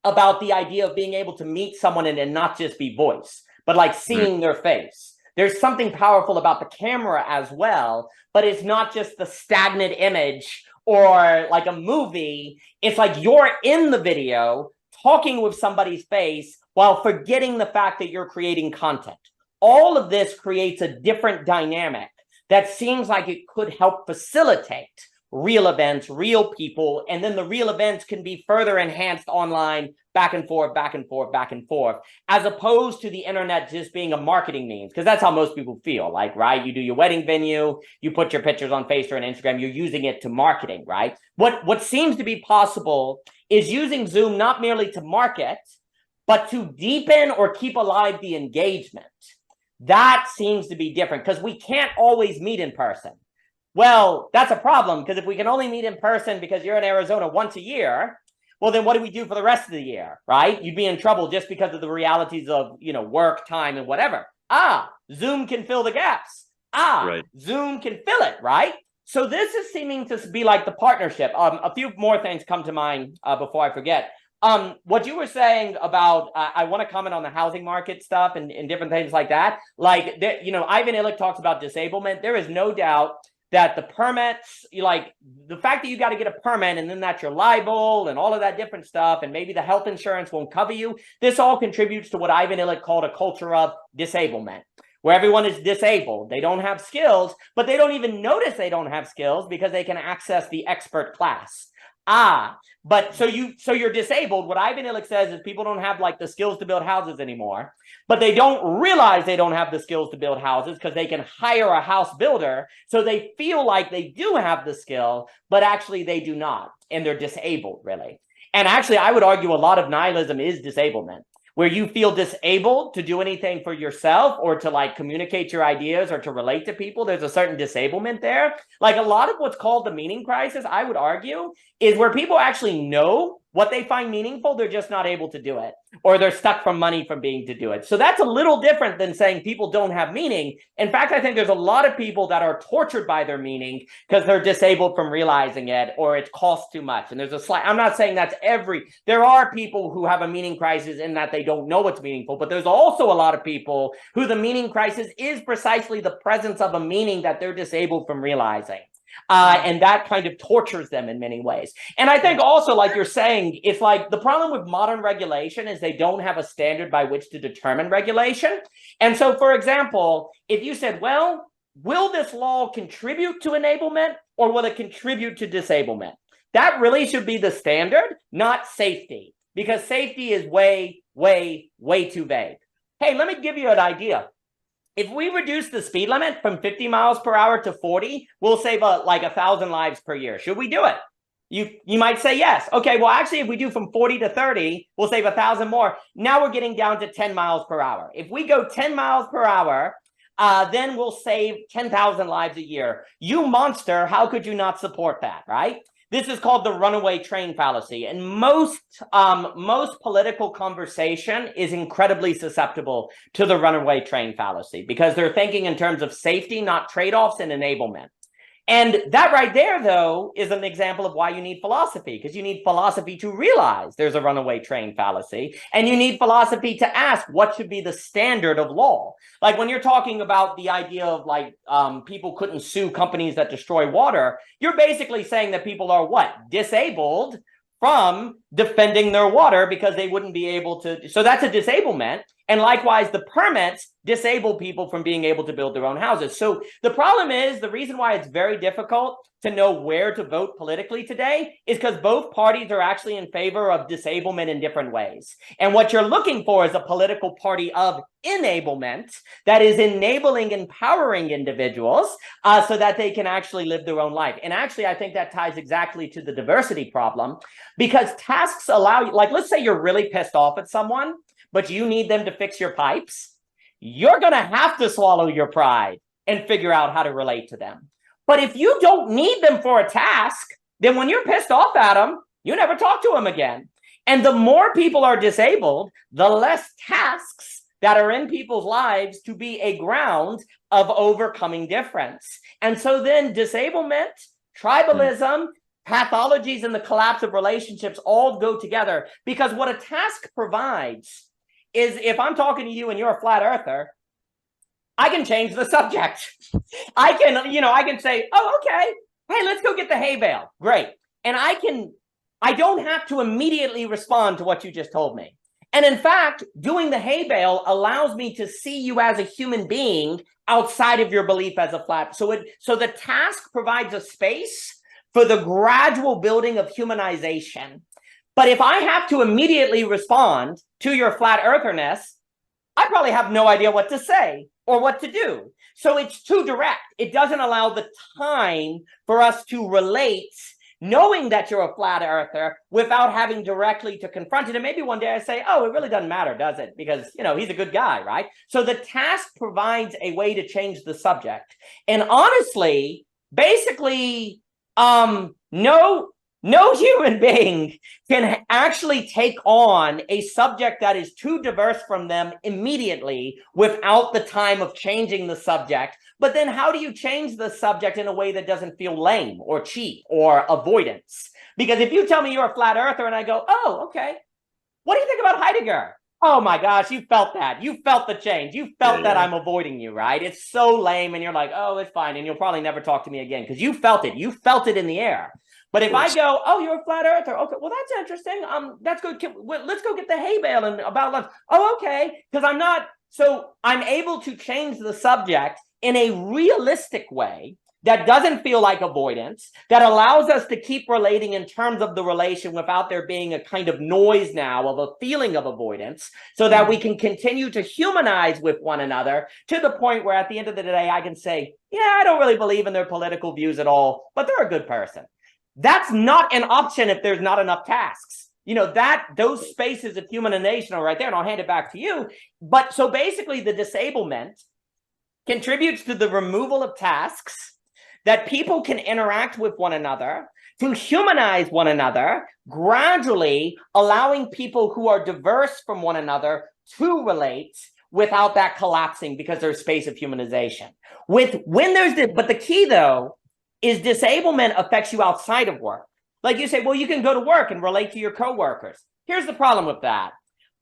about the idea of being able to meet someone and not just be voice, but like seeing their face. There's something powerful about the camera as well, but it's not just the stagnant image or like a movie. It's like you're in the video talking with somebody's face while forgetting the fact that you're creating content. All of this creates a different dynamic that seems like it could help facilitate real events, real people, and then the real events can be further enhanced online, back and forth, back and forth, back and forth, as opposed to the internet just being a marketing means, because that's how most people feel, like, right? You do your wedding venue, you put your pictures on Facebook and Instagram, you're using it to marketing, right? What seems to be possible is using Zoom not merely to market, but to deepen or keep alive the engagement. That seems to be different because we can't always meet in person. Well, that's a problem, because if we can only meet in person because you're in Arizona once a year, well, then what do we do for the rest of the year, right? You'd be in trouble just because of the realities of, you know, work, time, and whatever. Zoom can fill the gaps. Right. Zoom can fill it, right? So this is seeming to be like the partnership. A few more things come to mind before I forget. What you were saying about, I want to comment on the housing market stuff and different things like that. Like, you know, Ivan Illich talks about disablement. There is no doubt that the permits, like the fact that you got to get a permit and then that's your liable and all of that different stuff, and maybe the health insurance won't cover you. This all contributes to what Ivan Illich called a culture of disablement, where everyone is disabled. They don't have skills, but they don't even notice they don't have skills because they can access the expert class. But so you're disabled. What Ivan Illich says is people don't have like the skills to build houses anymore, but they don't realize they don't have the skills to build houses because they can hire a house builder. So they feel like they do have the skill, but actually they do not. And they're disabled, really. And actually, I would argue a lot of nihilism is disablement, where you feel disabled to do anything for yourself or to like communicate your ideas or to relate to people. There's a certain disablement there. Like a lot of what's called the meaning crisis, I would argue, is where people actually know what they find meaningful, they're just not able to do it, or they're stuck from money from being to do it. So that's a little different than saying people don't have meaning. In fact, I think there's a lot of people that are tortured by their meaning because they're disabled from realizing it, or it costs too much. And there's a slight, I'm not saying that's there are people who have a meaning crisis in that they don't know what's meaningful, but there's also a lot of people who the meaning crisis is precisely the presence of a meaning that they're disabled from realizing. And that kind of tortures them in many ways. And I think also, like you're saying, it's like the problem with modern regulation is they don't have a standard by which to determine regulation. And so, for example, if you said, well, will this law contribute to enablement or will it contribute to disablement? That really should be the standard, not safety, because safety is way, way, way too vague. Hey, let me give you an idea. If we reduce the speed limit from 50 miles per hour to 40, we'll save like 1,000 lives per year. Should we do it? You might say yes. Okay, well, actually, if we do from 40 to 30, we'll save 1,000 more. Now we're getting down to 10 miles per hour. If we go 10 miles per hour, then we'll save 10,000 lives a year. You monster, how could you not support that, right? This is called the runaway train fallacy. And most political conversation is incredibly susceptible to the runaway train fallacy because they're thinking in terms of safety, not trade-offs and enablement. And that right there, though, is an example of why you need philosophy, because you need philosophy to realize there's a runaway train fallacy, and you need philosophy to ask what should be the standard of law. Like when you're talking about the idea of like people couldn't sue companies that destroy water, you're basically saying that people are what? Disabled from defending their water because they wouldn't be able to. So that's a disablement. And likewise, the permits disable people from being able to build their own houses. So the problem is, the reason why it's very difficult to know where to vote politically today is because both parties are actually in favor of disablement in different ways. And what you're looking for is a political party of enablement that is enabling, empowering individuals so that they can actually live their own life. And actually, I think that ties exactly to the diversity problem, because tasks allow you, like, let's say you're really pissed off at someone, but you need them to fix your pipes. You're going to have to swallow your pride and figure out how to relate to them. But if you don't need them for a task, then when you're pissed off at them, you never talk to them again. And the more people are disabled, the less tasks that are in people's lives to be a ground of overcoming difference. And so then disablement, tribalism, pathologies, and the collapse of relationships all go together, because what a task provides is, if I'm talking to you and you're a flat earther, I can change the subject. I can say, oh, okay, hey, let's go get the hay bale. Great. And I don't have to immediately respond to what you just told me. And in fact, doing the hay bale allows me to see you as a human being outside of your belief as a flat. So the task provides a space for the gradual building of humanization. But if I have to immediately respond to your flat eartherness, I probably have no idea what to say or what to do. So it's too direct. It doesn't allow the time for us to relate, knowing that you're a flat earther without having directly to confront it. And maybe one day I say, oh, it really doesn't matter, does it? Because, he's a good guy, right? So the task provides a way to change the subject. And honestly, basically, no human being can actually take on a subject that is too diverse from them immediately without the time of changing the subject. But then how do you change the subject in a way that doesn't feel lame or cheap or avoidance? Because if you tell me you're a flat earther and I go, oh, okay, what do you think about Heidegger? Oh my gosh, you felt that. You felt the change. You felt that I'm avoiding you, right? It's so lame. And you're like, oh, it's fine. And you'll probably never talk to me again because you felt it. You felt it in the air. But if I go, oh, you're a flat earther. Okay, well, that's interesting. That's good. Let's go get the hay bale and about lunch. Oh, okay. Because I'm able to change the subject in a realistic way that doesn't feel like avoidance, that allows us to keep relating in terms of the relation without there being a kind of noise now of a feeling of avoidance, so that we can continue to humanize with one another to the point where at the end of the day, I can say, yeah, I don't really believe in their political views at all, but they're a good person. That's not an option if there's not enough tasks. You know, that those spaces of humanization are right there, and I'll hand it back to you. But so basically the disablement contributes to the removal of tasks that people can interact with one another, to humanize one another, gradually allowing people who are diverse from one another to relate without that collapsing because there's space of humanization. But the key though is disablement affects you outside of work. Like you say, well, you can go to work and relate to your coworkers. Here's the problem with that.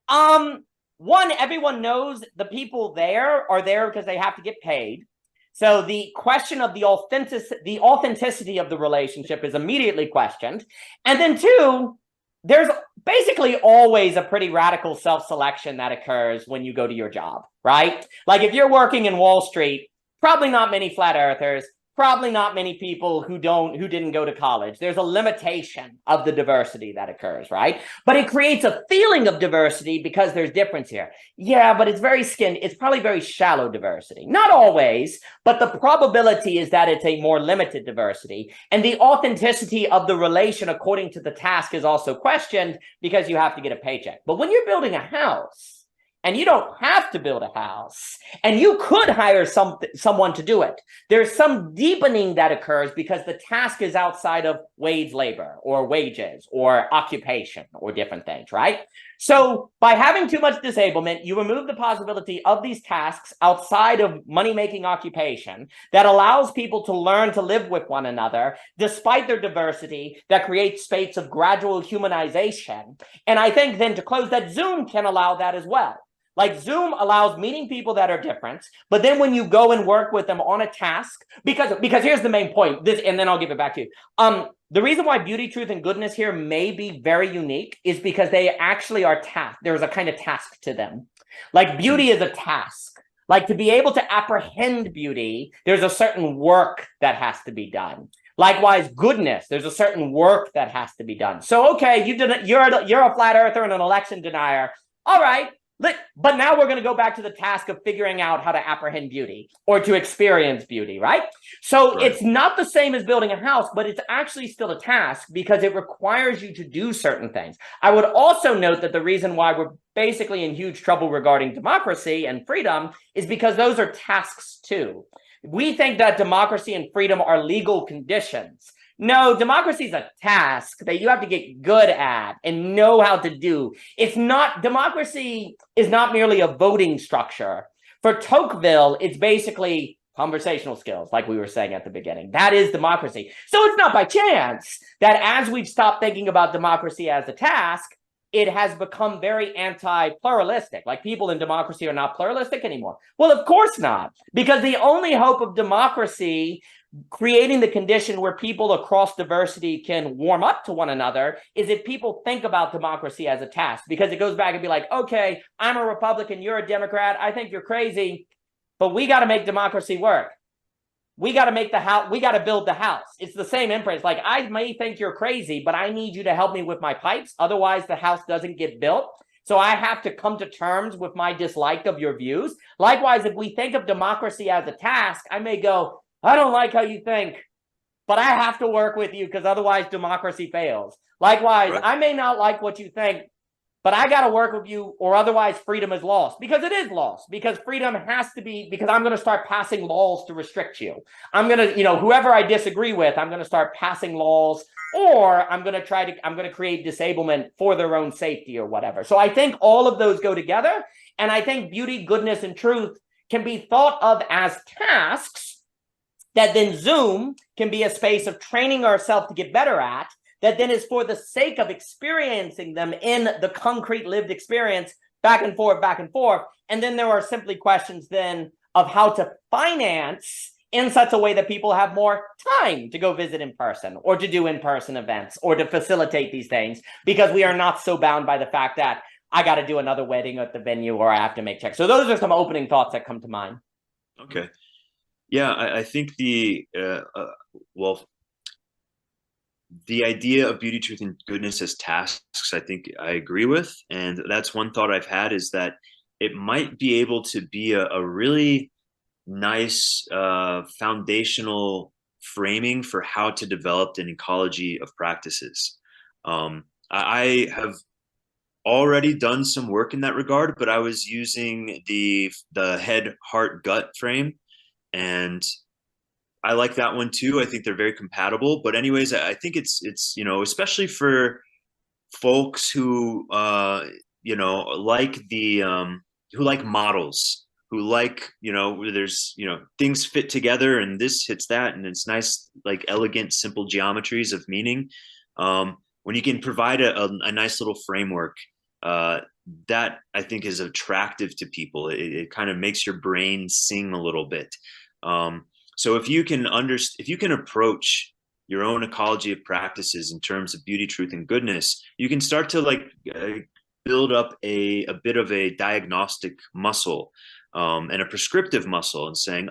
One, everyone knows the people there are there because they have to get paid. So the question of the authenticity of the relationship is immediately questioned. And then two, there's basically always a pretty radical self-selection that occurs when you go to your job, right? Like if you're working in Wall Street, probably not many flat earthers, probably not many people who didn't go to college. There's a limitation of the diversity that occurs, right? But it creates a feeling of diversity because there's difference here. Yeah, but it's probably very shallow diversity. Not always, but the probability is that it's a more limited diversity. And the authenticity of the relation according to the task is also questioned because you have to get a paycheck. But when you're building a house, and you don't have to build a house, and you could hire someone to do it, there's some deepening that occurs because the task is outside of wage labor or wages or occupation or different things, right? So by having too much disablement, you remove the possibility of these tasks outside of money-making occupation that allows people to learn to live with one another despite their diversity, that creates space of gradual humanization. And I think then to close that, Zoom can allow that as well. Like Zoom allows meeting people that are different, but then when you go and work with them on a task, because here's the main point, and then I'll give it back to you. The reason why beauty, truth, and goodness here may be very unique is because they actually are tasked. There's a kind of task to them. Like beauty is a task. Like to be able to apprehend beauty, there's a certain work that has to be done. Likewise, goodness, there's a certain work that has to be done. So, okay, you're a flat earther and an election denier. All right. But now we're going to go back to the task of figuring out how to apprehend beauty or to experience beauty, right? So It's not the same as building a house, but it's actually still a task because it requires you to do certain things. I would also note that the reason why we're basically in huge trouble regarding democracy and freedom is because those are tasks too. We think that democracy and freedom are legal conditions. No, democracy is a task that you have to get good at and know how to do. Democracy is not merely a voting structure. For Tocqueville, it's basically conversational skills, like we were saying at the beginning. That is democracy. So it's not by chance that as we've stopped thinking about democracy as a task, it has become very anti-pluralistic. Like people in democracy are not pluralistic anymore. Well, of course not, because the only hope of democracy creating the condition where people across diversity can warm up to one another is if people think about democracy as a task, because it goes back and be like, okay, I'm a Republican, you're a Democrat, I think you're crazy, but we got to make democracy work. We got to make the house, we got to build the house. It's the same imprint. It's like, I may think you're crazy, but I need you to help me with my pipes. Otherwise the house doesn't get built. So I have to come to terms with my dislike of your views. Likewise, if we think of democracy as a task, I may go, I don't like how you think, but I have to work with you because otherwise democracy fails. Likewise, right. I may not like what you think, but I got to work with you or otherwise freedom is lost, because it is lost, because freedom has to be, because I'm going to start passing laws to restrict you. I'm going to, whoever I disagree with, I'm going to start passing laws, or I'm going to create disablement for their own safety or whatever. So I think all of those go together. And I think beauty, goodness, and truth can be thought of as tasks that then Zoom can be a space of training ourselves to get better at, that then is for the sake of experiencing them in the concrete lived experience, back and forth, back and forth. And then there are simply questions then of how to finance in such a way that people have more time to go visit in person or to do in-person events or to facilitate these things, because we are not so bound by the fact that I got to do another wedding at the venue or I have to make checks. So those are some opening thoughts that come to mind. Okay. Yeah, I think well, the idea of beauty, truth, and goodness as tasks, I think I agree with. And that's one thought I've had, is that it might be able to be a really nice foundational framing for how to develop an ecology of practices. I have already done some work in that regard, but I was using the head, heart, gut frame, and I like that one too. I think they're very compatible. But anyways, I think it's especially for folks who like the who like models, who like where there's things fit together and this hits that and it's nice, like elegant simple geometries of meaning. When you can provide a nice little framework, uh, that I think is attractive to people. It kind of makes your brain sing a little bit. um, so if you can approach your own ecology of practices in terms of beauty, truth, and goodness, you can start to build up a bit of a diagnostic muscle, and a prescriptive muscle, and saying,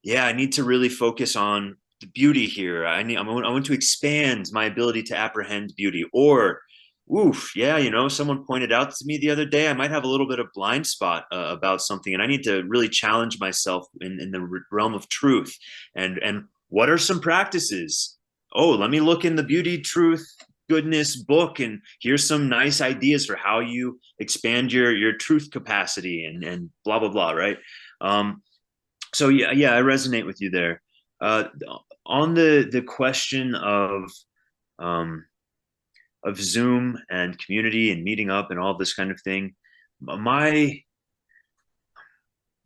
yeah, I need to really focus on the beauty here. I want to expand my ability to apprehend beauty. Or, oof, yeah, someone pointed out to me the other day, I might have a little bit of blind spot about something, and I need to really challenge myself in the realm of truth. And what are some practices? Oh, let me look in the beauty, truth, goodness book, and here's some nice ideas for how you expand your truth capacity, and blah blah blah, right? um so yeah, I resonate with you there. uh on the question um of Zoom and community and meeting up and all this kind of thing, my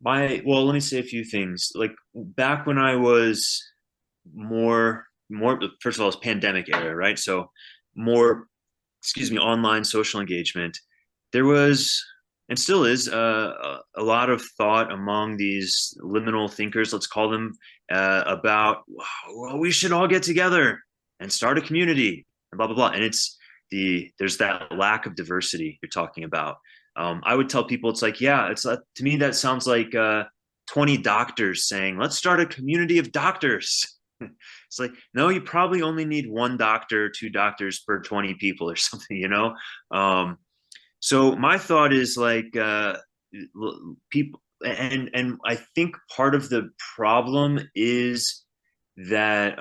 well, let me say a few things. Like, back when I was more first of all, it's pandemic era, right? So more, excuse me, online social engagement. There was, and still is, a lot of thought among these liminal thinkers, let's call them, about, well, we should all get together and start a community and blah blah blah. And there's that lack of diversity you're talking about. I would tell people, it's like, yeah, to me that sounds like 20 doctors saying, let's start a community of doctors. It's like, no, you probably only need one doctor, two doctors per 20 people or something. So my thought is, like, people, and I think part of the problem is that,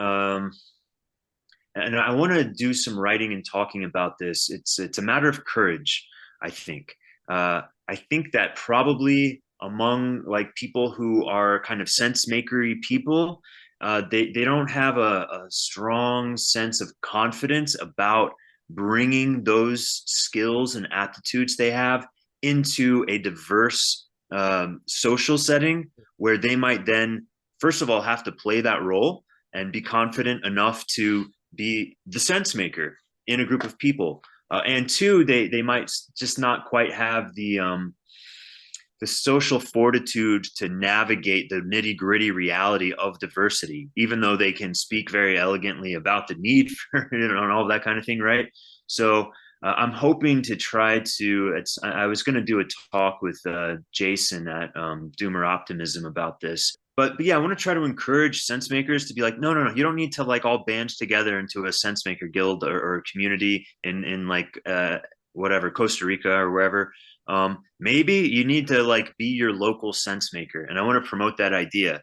and I want to do some writing and talking about this. It's a matter of courage, I think. I think that probably among, like, people who are kind of sense makery people, they don't have a strong sense of confidence about bringing those skills and attitudes they have into a diverse social setting, where they might then, first of all, have to play that role and be confident enough to be the sense maker in a group of people. And two, they might just not quite have the social fortitude to navigate the nitty gritty reality of diversity, even though they can speak very elegantly about the need for it and all that kind of thing, right? So I'm hoping to try to. I was going to do a talk with Jason at Doomer Optimism about this, but yeah, I want to try to encourage sense makers to be like, no, no, no, you don't need to, like, all band together into a sense maker guild or community in like whatever, Costa Rica or wherever. Maybe you need to, like, be your local sense maker, and I want to promote that idea.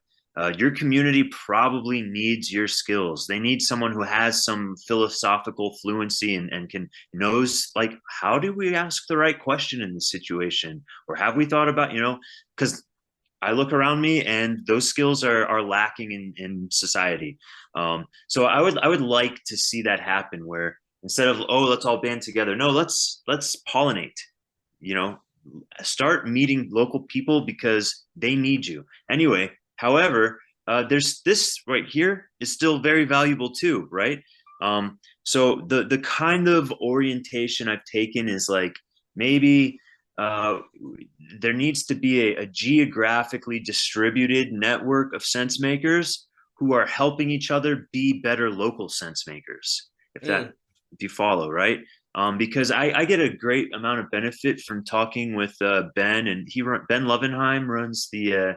Your community probably needs your skills. They need someone who has some philosophical fluency and can knows, like, how do we ask the right question in this situation, or have we thought about, because I look around me and those skills are lacking in society. So I would like to see that happen, where instead of, oh, let's all band together, no, let's pollinate. You know, start meeting local people because they need you anyway. However, there's this right here is still very valuable too, right? So the kind of orientation I've taken is, like, maybe uh, there needs to be a geographically distributed network of sense makers who are helping each other be better local sense makers. Mm. If you follow, right? Because I get a great amount of benefit from talking with Ben, and Ben Lovenheim runs the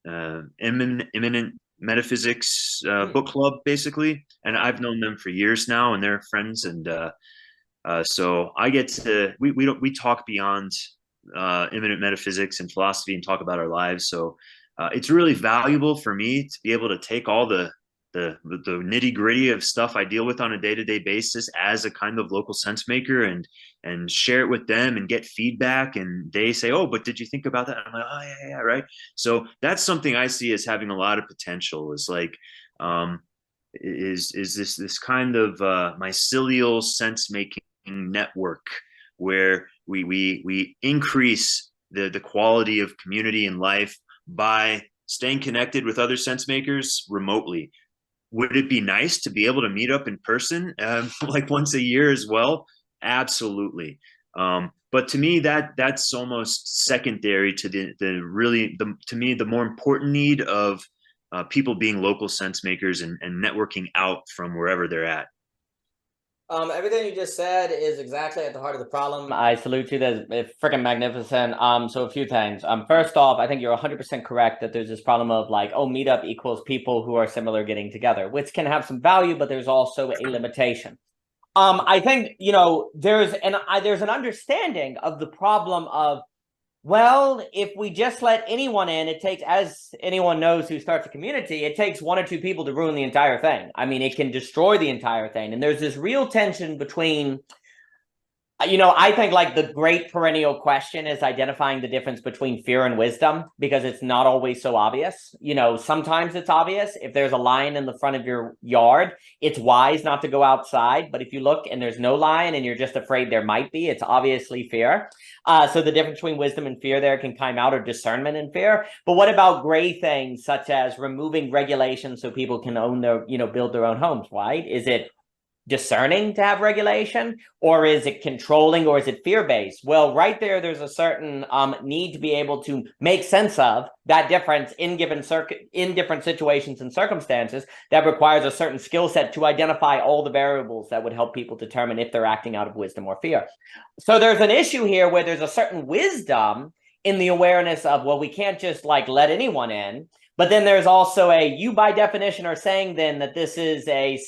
Imminent Metaphysics book club, basically, and I've known them for years now, and they're friends, and so I get to we talk beyond imminent metaphysics and philosophy and talk about our lives. So it's really valuable for me to be able to take all the nitty gritty of stuff I deal with on a day to day basis as a kind of local sense maker and share it with them and get feedback. And they say, "Oh, but did you think about that?" And I'm like, "Oh yeah, right." So that's something I see as having a lot of potential. Is like is this kind of mycelial sense making network where we increase the quality of community and life by staying connected with other sense makers remotely. Would it be nice to be able to meet up in person like once a year as well? Absolutely. But to me, that's almost secondary to the to me the more important need of people being local sense makers and networking out from wherever they're at. Everything you just said is exactly at the heart of the problem. I salute you. That's freaking magnificent. So a few things. First off, I think you're 100% correct that there's this problem of like, oh, meetup equals people who are similar getting together, which can have some value, but there's also a limitation. I think, you know, there's an understanding of the problem of, well, if we just let anyone in, it takes, as anyone knows who starts a community, it takes one or two people to ruin the entire thing. I mean, it can destroy the entire thing. And there's this real tension between, you know, I think like the great perennial question is identifying the difference between fear and wisdom, because it's not always so obvious. You know, sometimes it's obvious. If there's a lion in the front of your yard, it's wise not to go outside. But if you look and there's no lion and you're just afraid there might be, it's obviously fear. So the difference between wisdom and fear there can come out, or discernment and fear. But what about gray things such as removing regulations so people can own their, you know, build their own homes, right? Is it discerning to have regulation, or is it controlling, or is it fear-based? Well, right there's a certain need to be able to make sense of that difference in different situations and circumstances. That requires a certain skill set to identify all the variables that would help people determine if they're acting out of wisdom or fear. So there's an issue here where there's a certain wisdom in the awareness of, well, we can't just like let anyone in. But then there's also you by definition are saying then that this is a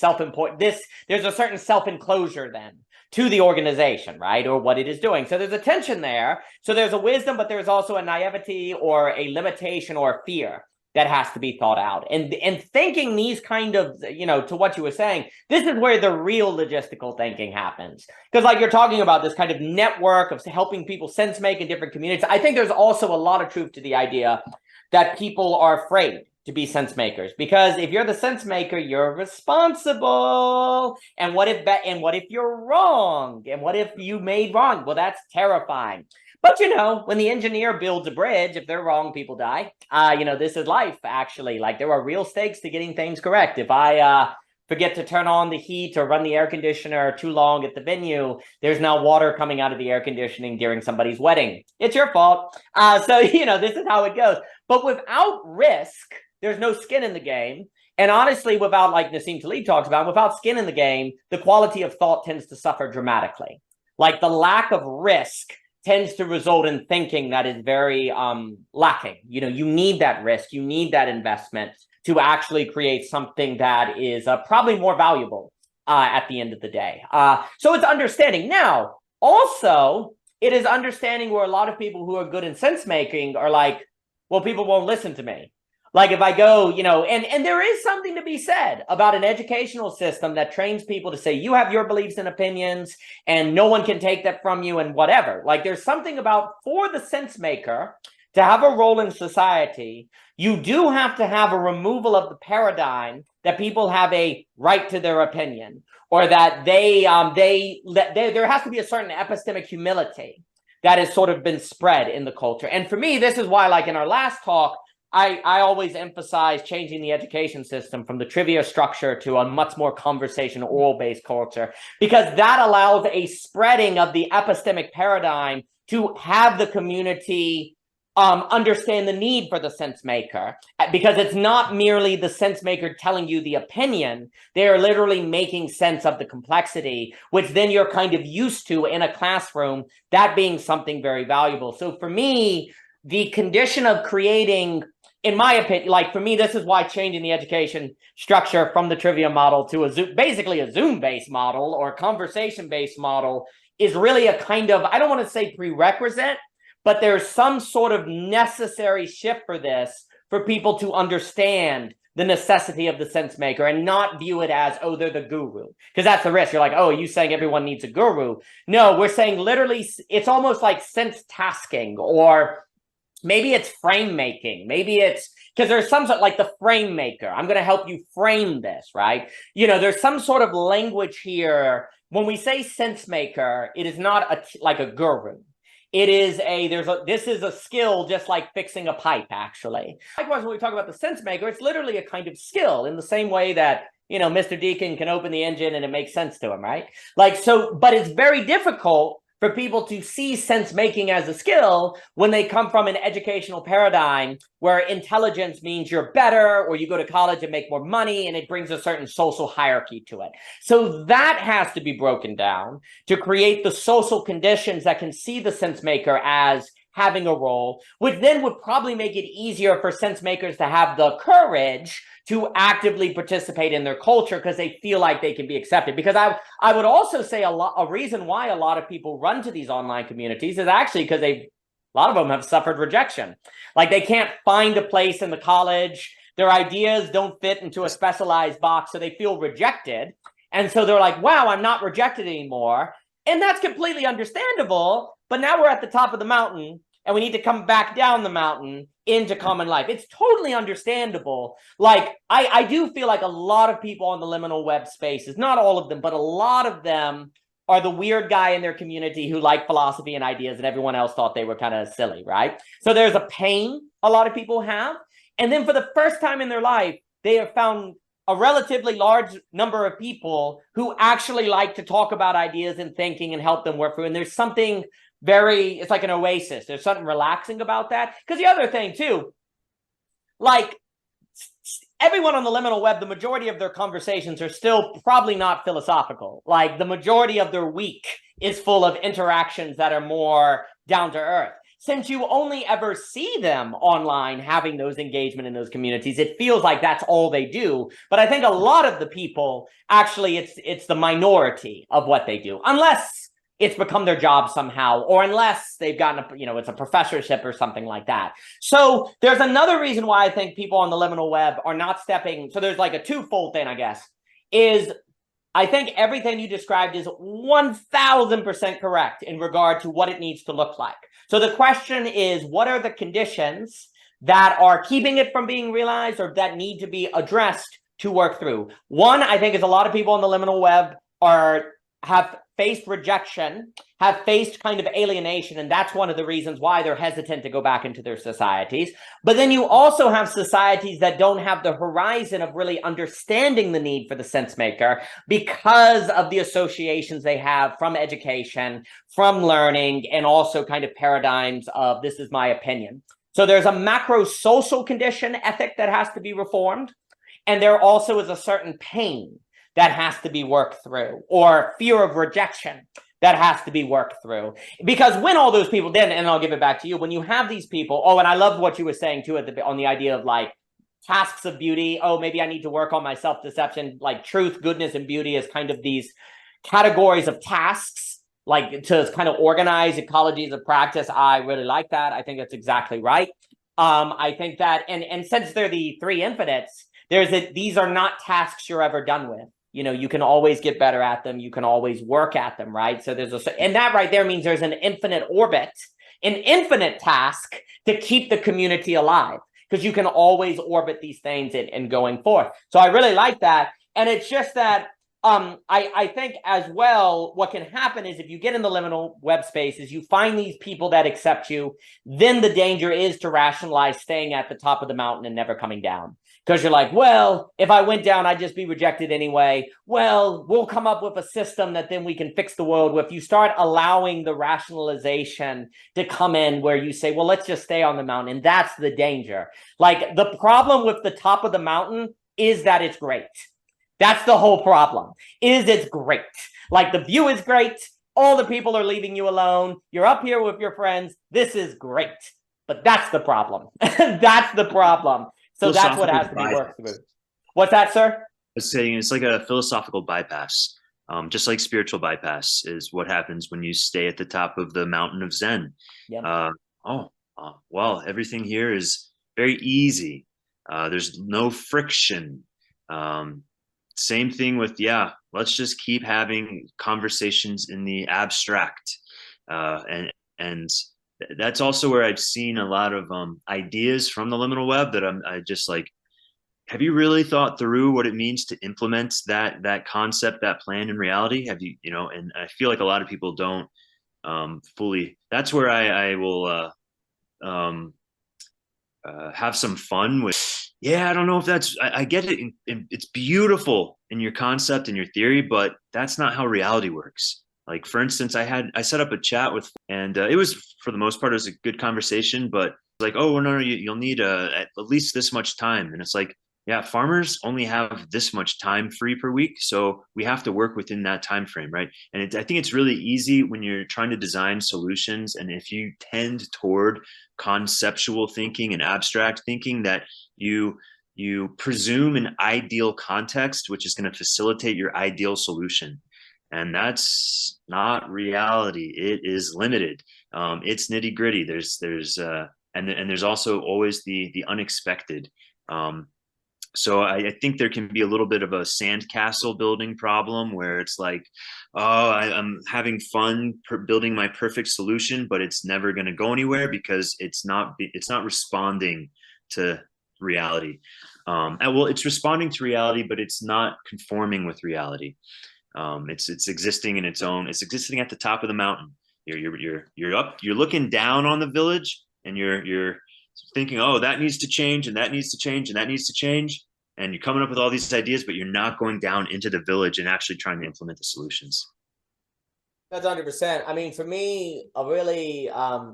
there's a certain self-enclosure then to the organization, right? Or what it is doing. So there's a tension there. So there's a wisdom, but there's also a naivety or a limitation or a fear that has to be thought out. And thinking these kind of, you know, to what you were saying, this is where the real logistical thinking happens. Because like you're talking about this kind of network of helping people sense make in different communities. I think there's also a lot of truth to the idea that people are afraid to be sense makers, because if you're the sense maker, you're responsible. And what if you're wrong? And what if you made wrong? Well, that's terrifying. But you know, when the engineer builds a bridge, if they're wrong, people die. You know, this is life, actually. Like, there are real stakes to getting things correct. If I forget to turn on the heat or run the air conditioner too long at the venue, there's now water coming out of the air conditioning during somebody's wedding. It's your fault. So, you know, this is how it goes. But without risk, there's no skin in the game. And honestly, without, like Nassim Taleb talks about, without skin in the game, the quality of thought tends to suffer dramatically. Like, the lack of risk tends to result in thinking that is very lacking. You know, you need that risk. You need that investment to actually create something that is probably more valuable at the end of the day. So it's understanding. Now, also, it is understanding where a lot of people who are good in sense making are like, well, people won't listen to me. Like, if I go, you know, and there is something to be said about an educational system that trains people to say, you have your beliefs and opinions and no one can take that from you and whatever. Like, there's something about, for the sense maker to have a role in society, you do have to have a removal of the paradigm that people have a right to their opinion, or that there has to be a certain epistemic humility that has sort of been spread in the culture. And for me, this is why, like in our last talk, I always emphasize changing the education system from the trivia structure to a much more conversation, oral-based culture, because that allows a spreading of the epistemic paradigm to have the community understand the need for the sense maker, because it's not merely the sense maker telling you the opinion. They are literally making sense of the complexity, which then you're kind of used to in a classroom, that being something very valuable. So for me, the condition of creating in my opinion, like for me, this is why changing the education structure from the trivia model to basically a Zoom-based model or conversation-based model is really a kind of, I don't want to say prerequisite, but there's some sort of necessary shift for this for people to understand the necessity of the sense maker and not view it as, oh, they're the guru. Because that's the risk. You're like, oh, are you saying everyone needs a guru? No, we're saying literally, it's almost like sense tasking, or maybe it's frame making. Maybe it's because there's some sort like the frame maker. I'm going to help you frame this, right? You know, there's some sort of language here. When we say sense maker, it is not like a guru. It is this is a skill just like fixing a pipe, actually. Likewise, when we talk about the sense maker, it's literally a kind of skill in the same way that, you know, Mr. Deacon can open the engine and it makes sense to him, right? Like, so, but it's very difficult for people to see sense making as a skill when they come from an educational paradigm where intelligence means you're better, or you go to college and make more money, and it brings a certain social hierarchy to it. So that has to be broken down to create the social conditions that can see the sense maker as having a role, which then would probably make it easier for sense makers to have the courage to actively participate in their culture because they feel like they can be accepted. Because I would also say a reason why a lot of people run to these online communities is actually because a lot of them have suffered rejection. Like they can't find a place in the college. Their ideas don't fit into a specialized box, so they feel rejected. And so they're like, wow, I'm not rejected anymore. And that's completely understandable. But now we're at the top of the mountain and we need to come back down the mountain into common life. It's totally understandable. Like, I do feel like a lot of people on the liminal web spaces, not all of them, but a lot of them are the weird guy in their community who like philosophy and ideas and everyone else thought they were kind of silly, right? So there's a pain a lot of people have. And then for the first time in their life, they have found a relatively large number of people who actually like to talk about ideas and thinking and help them work through. And there's something it's like an oasis. There's something relaxing about that. Because the other thing too, like everyone on the liminal web, the majority of their conversations are still probably not philosophical. Like the majority of their week is full of interactions that are more down to earth. Since you only ever see them online having those engagement in those communities, it feels like that's all they do. But I think a lot of the people, actually, it's the minority of what they do, unless it's become their job somehow, or unless they've gotten it's a professorship or something like that. So there's another reason why I think people on the liminal web are not stepping. So there's like a twofold thing, I guess, is I think everything you described is 1000% correct in regard to what it needs to look like. So the question is, what are the conditions that are keeping it from being realized or that need to be addressed to work through? One, I think, is a lot of people on the liminal web have faced rejection, have faced kind of alienation, and that's one of the reasons why they're hesitant to go back into their societies. But then you also have societies that don't have the horizon of really understanding the need for the sense maker because of the associations they have from education, from learning, and also kind of paradigms of this is my opinion. So there's a macro social condition ethic that has to be reformed, and there also is a certain pain that has to be worked through, or fear of rejection that has to be worked through. Because when all those people then, and I'll give it back to you, when you have these people, and I love what you were saying too on the idea of like tasks of beauty. Oh, maybe I need to work on my self-deception, like truth, goodness, and beauty as kind of these categories of tasks, like to kind of organize ecologies of practice. I really like that. I think that's exactly right. I think that, and since they're the three infinites, these are not tasks you're ever done with. You know, you can always get better at them. You can always work at them, right? So and that right there means there's an infinite orbit, an infinite task to keep the community alive, because you can always orbit these things and going forth. So I really like that. And it's just that I think as well, what can happen is if you get in the liminal web spaces, you find these people that accept you, then the danger is to rationalize staying at the top of the mountain and never coming down. Because you're like, well, if I went down, I'd just be rejected anyway. Well, we'll come up with a system that then we can fix the world with. You start allowing the rationalization to come in where you say, well, let's just stay on the mountain. And that's the danger. Like the problem with the top of the mountain is that it's great. That's the whole problem, is it's great. Like the view is great. All the people are leaving you alone. You're up here with your friends. This is great. But that's the problem. That's the problem. So that's what has to be worked through. What's that, sir? I was saying it's like a philosophical bypass. Just like spiritual bypass is what happens when you stay at the top of the mountain of Zen. Yep. Well, everything here is very easy. There's no friction. Same thing with, let's just keep having conversations in the abstract. And that's also where I've seen a lot of ideas from the liminal web that I just like, have you really thought through what it means to implement that concept, that plan in reality? Have you, and I feel like a lot of people don't fully. That's where I will have some fun with. Yeah, I don't know if that's. I get it. It's beautiful in your concept and your theory, but that's not how reality works. Like, for instance, I set up a chat with, and it was, for the most part, it was a good conversation, but like, oh, no, you'll need at least this much time. And it's like, yeah, farmers only have this much time free per week, so we have to work within that time frame, right? And I think it's really easy when you're trying to design solutions, and if you tend toward conceptual thinking and abstract thinking, that you presume an ideal context, which is going to facilitate your ideal solution, and that's not reality. It is limited. It's nitty gritty. And there's also always the unexpected. So I think there can be a little bit of a sandcastle building problem where it's like, oh, I'm having fun building my perfect solution, but it's never going to go anywhere because it's not responding to reality. Well, it's responding to reality, but it's not conforming with reality. It's existing in its own. It's existing at the top of the mountain. You're up. You're looking down on the village, and you're thinking, oh, that needs to change, and that needs to change, and that needs to change. And you're coming up with all these ideas, but you're not going down into the village and actually trying to implement the solutions. That's 100%. I mean, for me, a really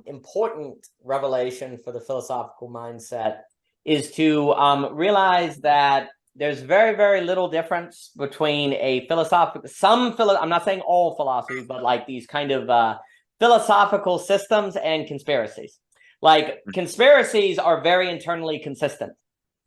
important revelation for the philosophical mindset is to realize that there's very, very little difference between a I'm not saying all philosophy, but like these kind of philosophical systems and conspiracies. Like, conspiracies are very internally consistent.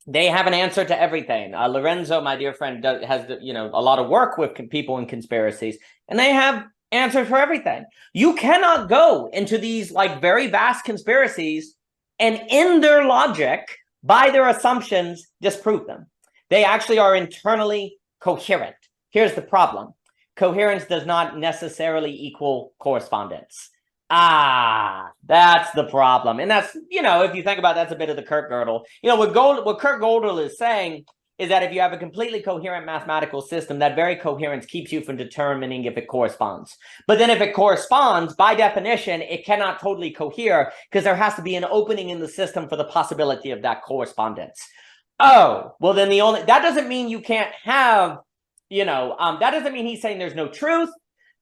They have an answer to everything. Lorenzo, my dear friend, has a lot of work with people in conspiracies, and they have answers for everything. You cannot go into these like very vast conspiracies and in their logic, by their assumptions, disprove them. They actually are internally coherent. Here's the problem. Coherence does not necessarily equal correspondence. That's the problem. And that's, if you think about it, that's a bit of the Kurt Gödel. What Kurt Gödel is saying is that if you have a completely coherent mathematical system, that very coherence keeps you from determining if it corresponds. But then if it corresponds, by definition, it cannot totally cohere because there has to be an opening in the system for the possibility of that correspondence. Oh, well, then that doesn't mean you can't have, that doesn't mean he's saying there's no truth.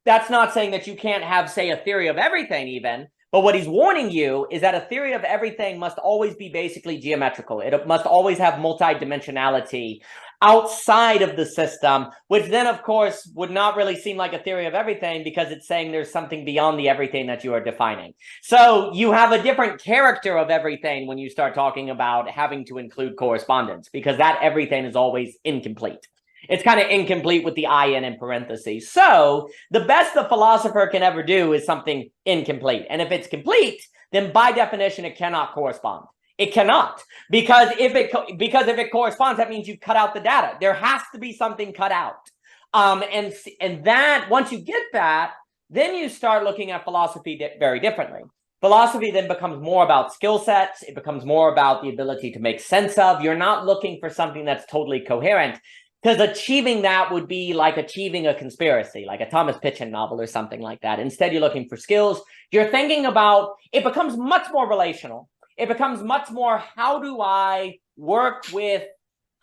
That's not saying that you can't have, say, a theory of everything even. But what he's warning you is that a theory of everything must always be basically geometrical. It must always have multidimensionality outside of the system, which then, of course, would not really seem like a theory of everything because it's saying there's something beyond the everything that you are defining. So you have a different character of everything when you start talking about having to include correspondence, because that everything is always incomplete. It's kind of incomplete with the in parentheses. So the best the philosopher can ever do is something incomplete. And if it's complete, then by definition, it cannot correspond. It cannot, because if it corresponds, that means you've cut out the data. There has to be something cut out. And that, once you get that, then you start looking at philosophy very differently. Philosophy then becomes more about skill sets. It becomes more about the ability to make sense of. You're not looking for something that's totally coherent, because achieving that would be like achieving a conspiracy, like a Thomas Pynchon novel or something like that. Instead, you're looking for skills. You're thinking about, it becomes much more relational. It becomes much more, how do I work with,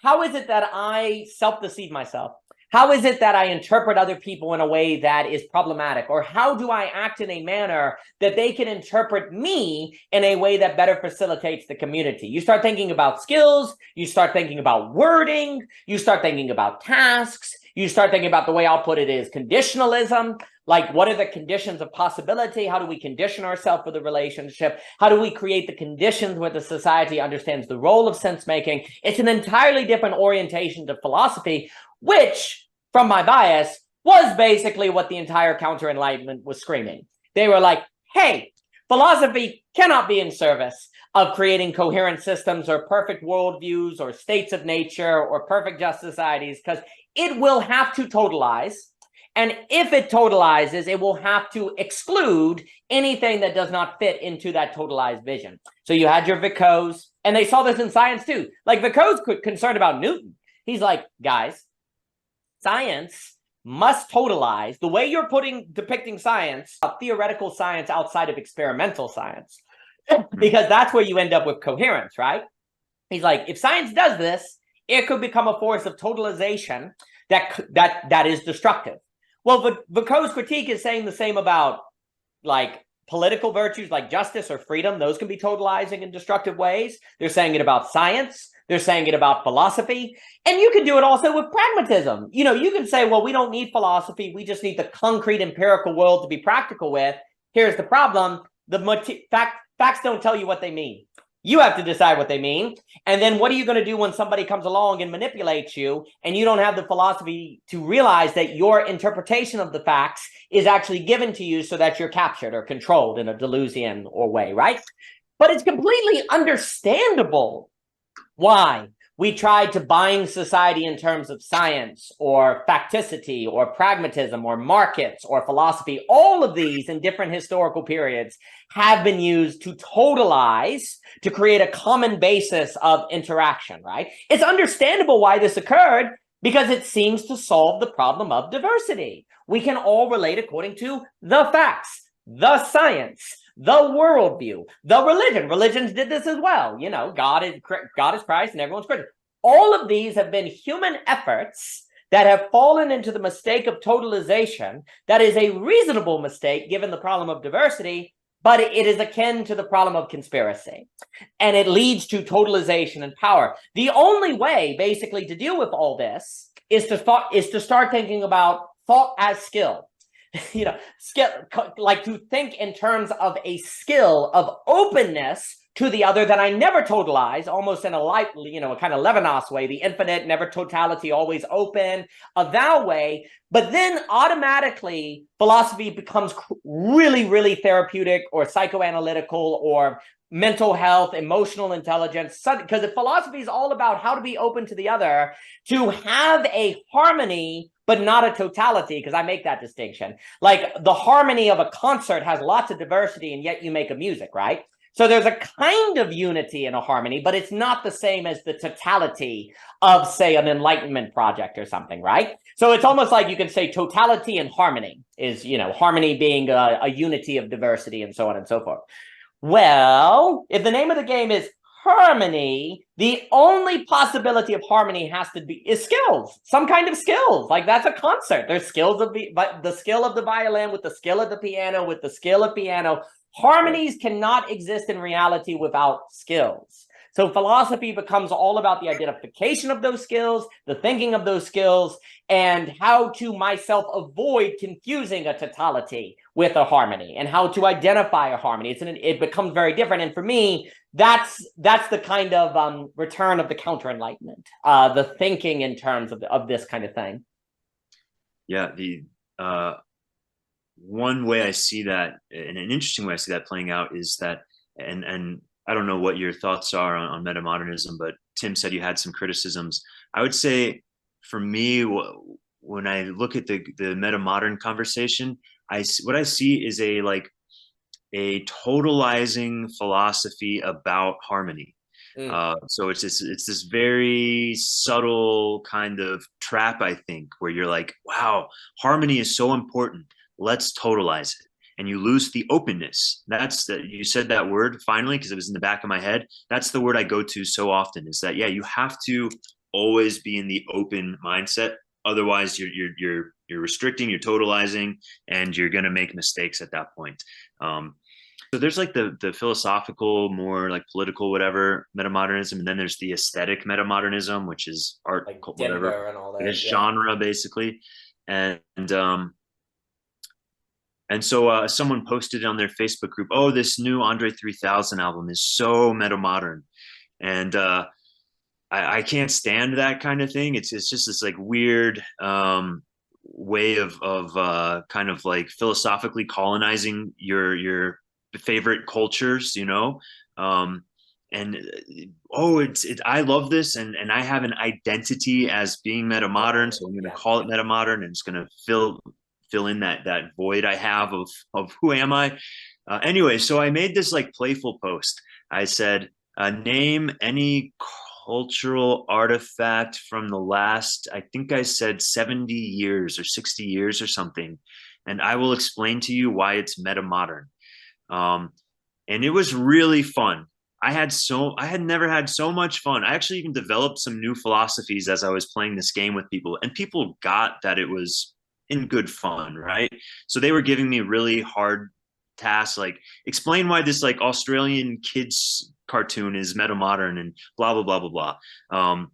how is it that I self-deceive myself? How is it that I interpret other people in a way that is problematic? Or how do I act in a manner that they can interpret me in a way that better facilitates the community? You start thinking about skills, you start thinking about wording, you start thinking about tasks, you start thinking about, the way I'll put it is conditionalism. Like, what are the conditions of possibility? How do we condition ourselves for the relationship? How do we create the conditions where the society understands the role of sense making? It's an entirely different orientation to philosophy, which, from my bias, was basically what the entire counter-enlightenment was screaming. They were like, hey, philosophy cannot be in service of creating coherent systems or perfect worldviews or states of nature or perfect just societies, because it will have to totalize. And if it totalizes, it will have to exclude anything that does not fit into that totalized vision. So you had your Vico's, and they saw this in science too. Like Vico's concerned about Newton. He's like, guys, science must totalize. The way you're depicting science, theoretical science outside of experimental science, because that's where you end up with coherence, right? He's like, if science does this, it could become a force of totalization that is destructive. Well, Vico's critique is saying the same about like political virtues like justice or freedom. Those can be totalizing in destructive ways. They're saying it about science. They're saying it about philosophy. And you can do it also with pragmatism. You know, you can say, well, we don't need philosophy. We just need the concrete empirical world to be practical with. Here's the problem. Facts don't tell you what they mean. You have to decide what they mean. And then what are you going to do when somebody comes along and manipulates you and you don't have the philosophy to realize that your interpretation of the facts is actually given to you so that you're captured or controlled in a delusion or way, right? But it's completely understandable why we tried to bind society in terms of science or facticity or pragmatism or markets or philosophy. All of these in different historical periods have been used to totalize, to create a common basis of interaction, right? It's understandable why this occurred because it seems to solve the problem of diversity. We can all relate according to the facts, the science, the worldview, the religion. Religions did this as well. You know, God is Christ and everyone's Christian. All of these have been human efforts that have fallen into the mistake of totalization. That is a reasonable mistake given the problem of diversity, but it is akin to the problem of conspiracy. And it leads to totalization and power. The only way basically to deal with all this is to start thinking about thought as skill. You know, skill, like to think in terms of a skill of openness to the other that I never totalize, almost in a light, you know, a kind of Levinas way, the infinite, never totality, always open, a thou way. But then automatically philosophy becomes really, really therapeutic or psychoanalytical or mental health, emotional intelligence, because if philosophy is all about how to be open to the other, to have a harmony, but not a totality, because I make that distinction. Like the harmony of a concert has lots of diversity, and yet you make a music, right? So there's a kind of unity in a harmony, but it's not the same as the totality of, say, an enlightenment project or something, right? So it's almost like you can say totality and harmony is, you know, harmony being a unity of diversity and so on and so forth. Well, if the name of the game is harmony, the only possibility of harmony is skills, some kind of skills. Like that's a concert. There's skills of the skill of the violin with the skill of the piano with the skill of piano. Harmonies cannot exist in reality without skills. So philosophy becomes all about the identification of those skills, the thinking of those skills, and how to myself avoid confusing a totality with a harmony and how to identify a harmony. It becomes very different. And for me, that's the kind of return of the counter-enlightenment, the thinking in terms of this kind of thing. Yeah, the one way I see that, and an interesting way I see that playing out is that, and I don't know what your thoughts are on metamodernism, but Tim said you had some criticisms. I would say for me, when I look at the metamodern conversation, what I see is a totalizing philosophy about harmony. So it's this very subtle kind of trap, I think, where you're like, wow, harmony is so important. Let's totalize it. And you lose the openness. You said that word finally, because it was in the back of my head. That's the word I go to so often, is that, yeah, you have to always be in the open mindset. Otherwise you're restricting, you're totalizing, and you're going to make mistakes at that point. So there's like the philosophical, more like political, whatever, metamodernism. And then there's the aesthetic metamodernism, which is art, like whatever, and all that, it's genre basically. And And so someone posted on their Facebook group, "Oh, this new Andre 3000 album is so meta modern," and I can't stand that kind of thing. It's just this like weird way of kind of like philosophically colonizing your favorite cultures, you know. Um, and oh, I love this, and I have an identity as being meta modern, so I'm going to Yeah. call it meta modern, and it's going to fill in that void I have of who am I. Anyway, so I made this like playful post. I said, name any cultural artifact from the last, I think I said 70 years or 60 years or something, and I will explain to you why it's meta modern. Um, and it was really fun. I had never had so much fun. I actually even developed some new philosophies as I was playing this game with people, and people got that it was in good fun, right? So they were giving me really hard tasks, like explain why this like Australian kids cartoon is meta modern and blah blah blah blah blah.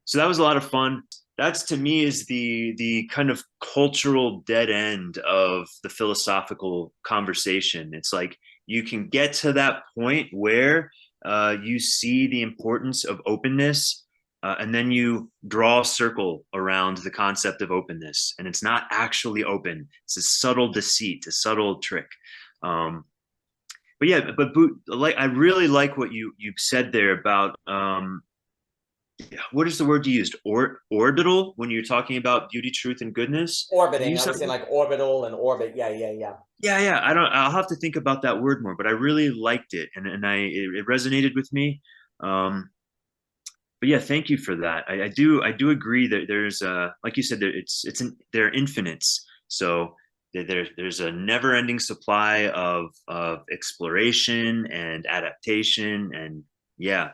So that was a lot of fun. That's to me is the kind of cultural dead end of the philosophical conversation. It's like you can get to that point where you see the importance of openness, and then you draw a circle around the concept of openness, and it's not actually open. It's a subtle deceit, a subtle trick. Um, but yeah, but like I really like what you said there about what is the word you used? Orbital when you're talking about beauty, truth, and goodness. Did you Orbiting. use I was that saying word? like orbital and orbit. Yeah, yeah, yeah. Yeah, yeah. I don't. I'll have to think about that word more, but I really liked it, and it resonated with me. Um, but yeah, thank you for that. I do agree that there's like you said, they're infinites. So there's a never ending supply of exploration and adaptation, and yeah,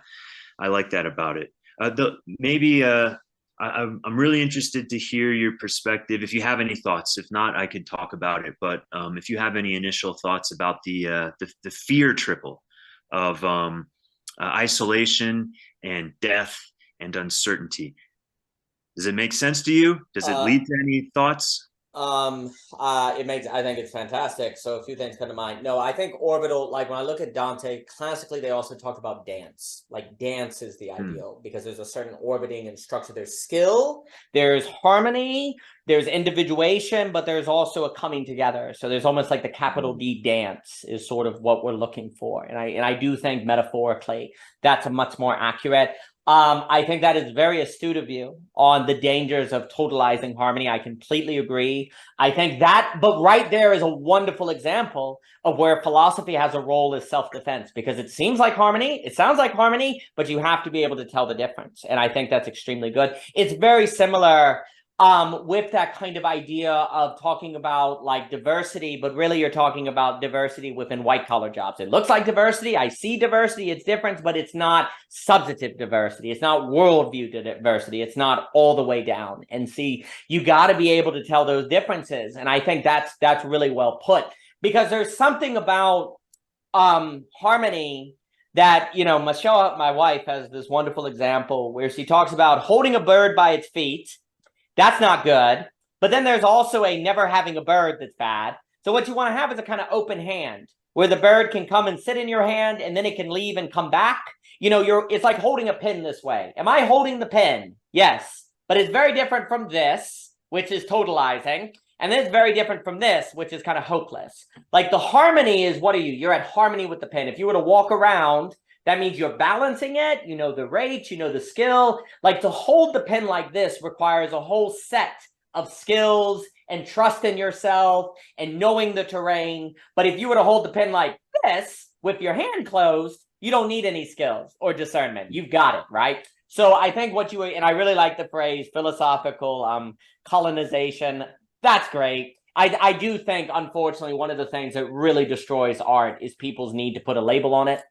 I like that about it. The maybe I'm really interested to hear your perspective. If you have any thoughts, if not, I could talk about it. But if you have any initial thoughts about the fear triple of isolation and death and uncertainty, does it make sense to you? Does it Uh, lead to any thoughts? it makes, I think it's fantastic. So a few things come to mind. No, I think orbital, like when I look at Dante, classically they also talk about dance. Like dance is the Hmm. ideal because there's a certain orbiting and structure. There's skill, there's harmony, there's individuation, but there's also a coming together. So there's almost like the capital D dance is sort of what we're looking for. And I do think metaphorically that's a much more accurate. I think that is very astute of you on the dangers of totalizing harmony. I completely agree. I think that, but right there is a wonderful example of where philosophy has a role as self-defense, because it seems like harmony, it sounds like harmony, but you have to be able to tell the difference. And I think that's extremely good. It's very similar with that kind of idea of talking about like diversity, but really you're talking about diversity within white collar jobs. It looks like diversity. I see diversity. It's different, but it's not substantive diversity. It's not worldview diversity. It's not all the way down. And see, you got to be able to tell those differences. And I think that's really well put, because there's something about harmony that, you know, Michelle, my wife, has this wonderful example where she talks about holding a bird by its feet. That's not good. But then there's also a never having a bird that's bad. So what you want to have is a kind of open hand where the bird can come and sit in your hand and then it can leave and come back. You know, it's like holding a pin this way. Am I holding the pin? Yes. But it's very different from this, which is totalizing. And then it's very different from this, which is kind of hopeless. Like the harmony is, what are you? You're at harmony with the pin. If you were to walk around, that means you're balancing it. You know the rate, you know the skill. Like to hold the pen like this requires a whole set of skills and trust in yourself and knowing the terrain. But if you were to hold the pen like this with your hand closed, you don't need any skills or discernment. You've got it, right? So I think what you, and I really like the phrase philosophical colonization. That's great. I do think, unfortunately, one of the things that really destroys art is people's need to put a label on it.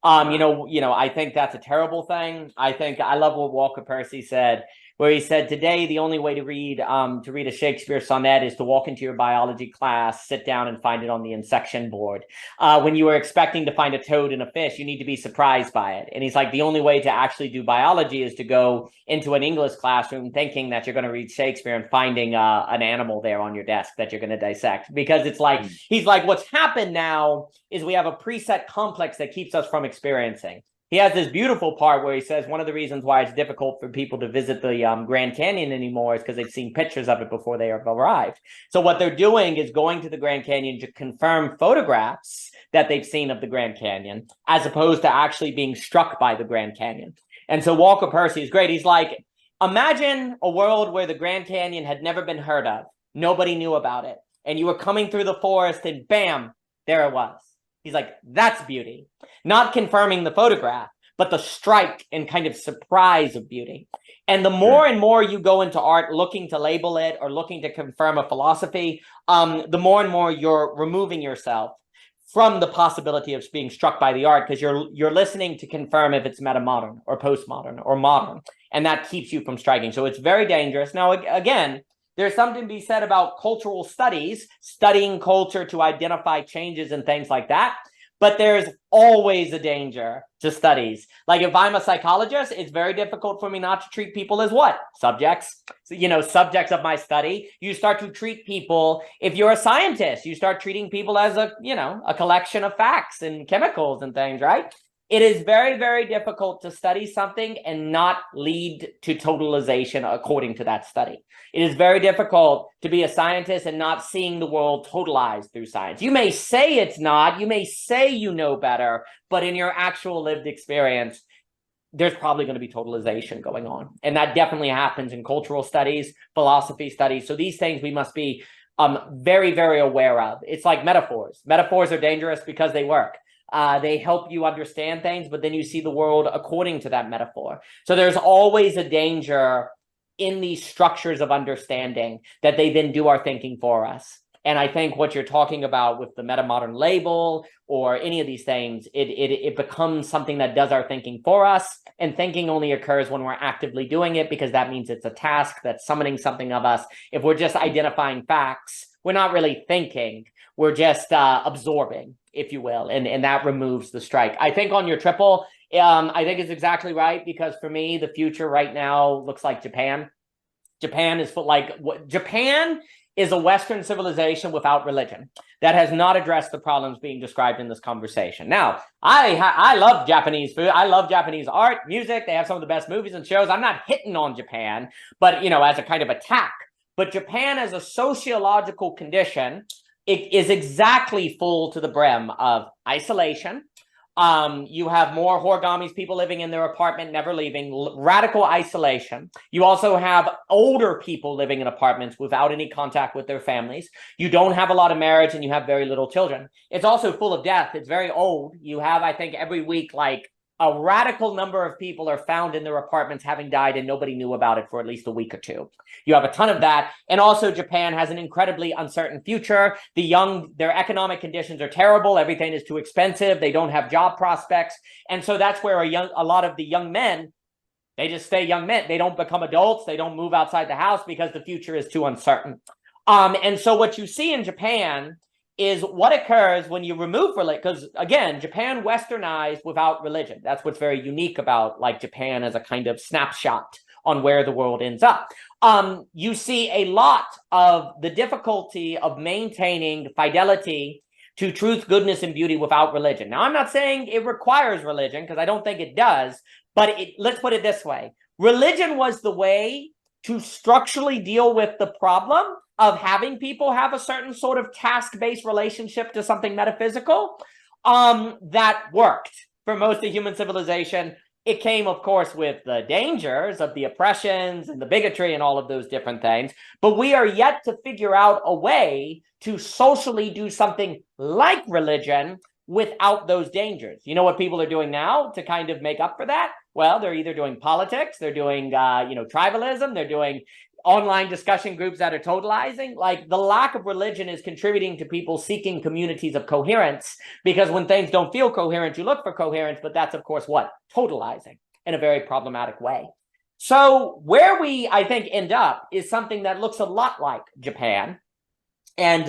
Right. I think that's a terrible thing. I think I love what Walker Percy said. where he said, today, the only way to read a Shakespeare sonnet is to walk into your biology class, sit down and find it on the insection board. When you were expecting to find a toad in a fish, you need to be surprised by it. And he's like, the only way to actually do biology is to go into an English classroom thinking that you're going to read Shakespeare and finding an animal there on your desk that you're going to dissect. Because it's like, he's like, what's happened now is we have a preset complex that keeps us from experiencing. He has this beautiful part where he says one of the reasons why it's difficult for people to visit the Grand Canyon anymore is because they've seen pictures of it before they have arrived. So what they're doing is going to the Grand Canyon to confirm photographs that they've seen of the Grand Canyon, as opposed to actually being struck by the Grand Canyon. And so Walker Percy is great. He's like, imagine a world where the Grand Canyon had never been heard of. Nobody knew about it. And you were coming through the forest and bam, there it was. He's like, that's beauty. Not confirming the photograph, but the strike and kind of surprise of beauty. And the more and more you go into art looking to label it or looking to confirm a philosophy, the more and more you're removing yourself from the possibility of being struck by the art, because you're listening to confirm if it's meta-modern or postmodern or modern, and that keeps you from striking. So it's very dangerous. Now, again, there's something to be said about cultural studies, studying culture to identify changes and things like that. But there's always a danger to studies. Like if I'm a psychologist, it's very difficult for me not to treat people as what? Subjects. So, you know, subjects of my study. You start to treat people, if you're a scientist, you start treating people as a collection of facts and chemicals and things, right? It is very, very difficult to study something and not lead to totalization according to that study. It is very difficult to be a scientist and not seeing the world totalized through science. You may say it's not, you may say you know better, but in your actual lived experience, there's probably going to be totalization going on. And that definitely happens in cultural studies, philosophy studies. So these things we must be very, very aware of. It's like metaphors. Metaphors are dangerous because they work. They help you understand things, but then you see the world according to that metaphor. So there's always a danger in these structures of understanding that they then do our thinking for us. And I think what you're talking about with the meta-modern label or any of these things, it becomes something that does our thinking for us. And thinking only occurs when we're actively doing it, because that means it's a task that's summoning something of us. If we're just identifying facts, we're not really thinking. We're just absorbing, if you will, and that removes the strike. I think on your triple, I think it's exactly right, because for me, the future right now looks like Japan. Japan is a Western civilization without religion that has not addressed the problems being described in this conversation. Now, I love Japanese food. I love Japanese art, music. They have some of the best movies and shows. I'm not hitting on Japan, but, as a kind of attack. But Japan as a sociological condition, it is exactly full to the brim of isolation. You have more Horigamis, people living in their apartment, never leaving, radical isolation. You also have older people living in apartments without any contact with their families. You don't have a lot of marriage, and you have very little children. It's also full of death. It's very old. You have, I think, every week, like a radical number of people are found in their apartments having died, and nobody knew about it for at least a week or two. You have a ton of that. And also Japan has an incredibly uncertain future. Their economic conditions are terrible. Everything is too expensive. They don't have job prospects. And so that's where a lot of the young men, they just stay young men. They don't become adults. They don't move outside the house because the future is too uncertain. And so what you see in Japan is what occurs when you remove religion, because again, Japan westernized without religion. That's what's very unique about like Japan as a kind of snapshot on where the world ends up. You see a lot of the difficulty of maintaining fidelity to truth, goodness, and beauty without religion. Now, I'm not saying it requires religion, because I don't think it does, but let's put it this way. Religion was the way to structurally deal with the problem of having people have a certain sort of task-based relationship to something metaphysical, that worked for most of human civilization. It came, of course, with the dangers of the oppressions and the bigotry and all of those different things. But we are yet to figure out a way to socially do something like religion without those dangers. You know what people are doing now to kind of make up for that? Well, they're either doing politics, they're doing, tribalism, they're doing online discussion groups that are totalizing. Like, the lack of religion is contributing to people seeking communities of coherence, because when things don't feel coherent, you look for coherence, but that's, of course, what? Totalizing in a very problematic way. So where we, I think, end up is something that looks a lot like Japan. And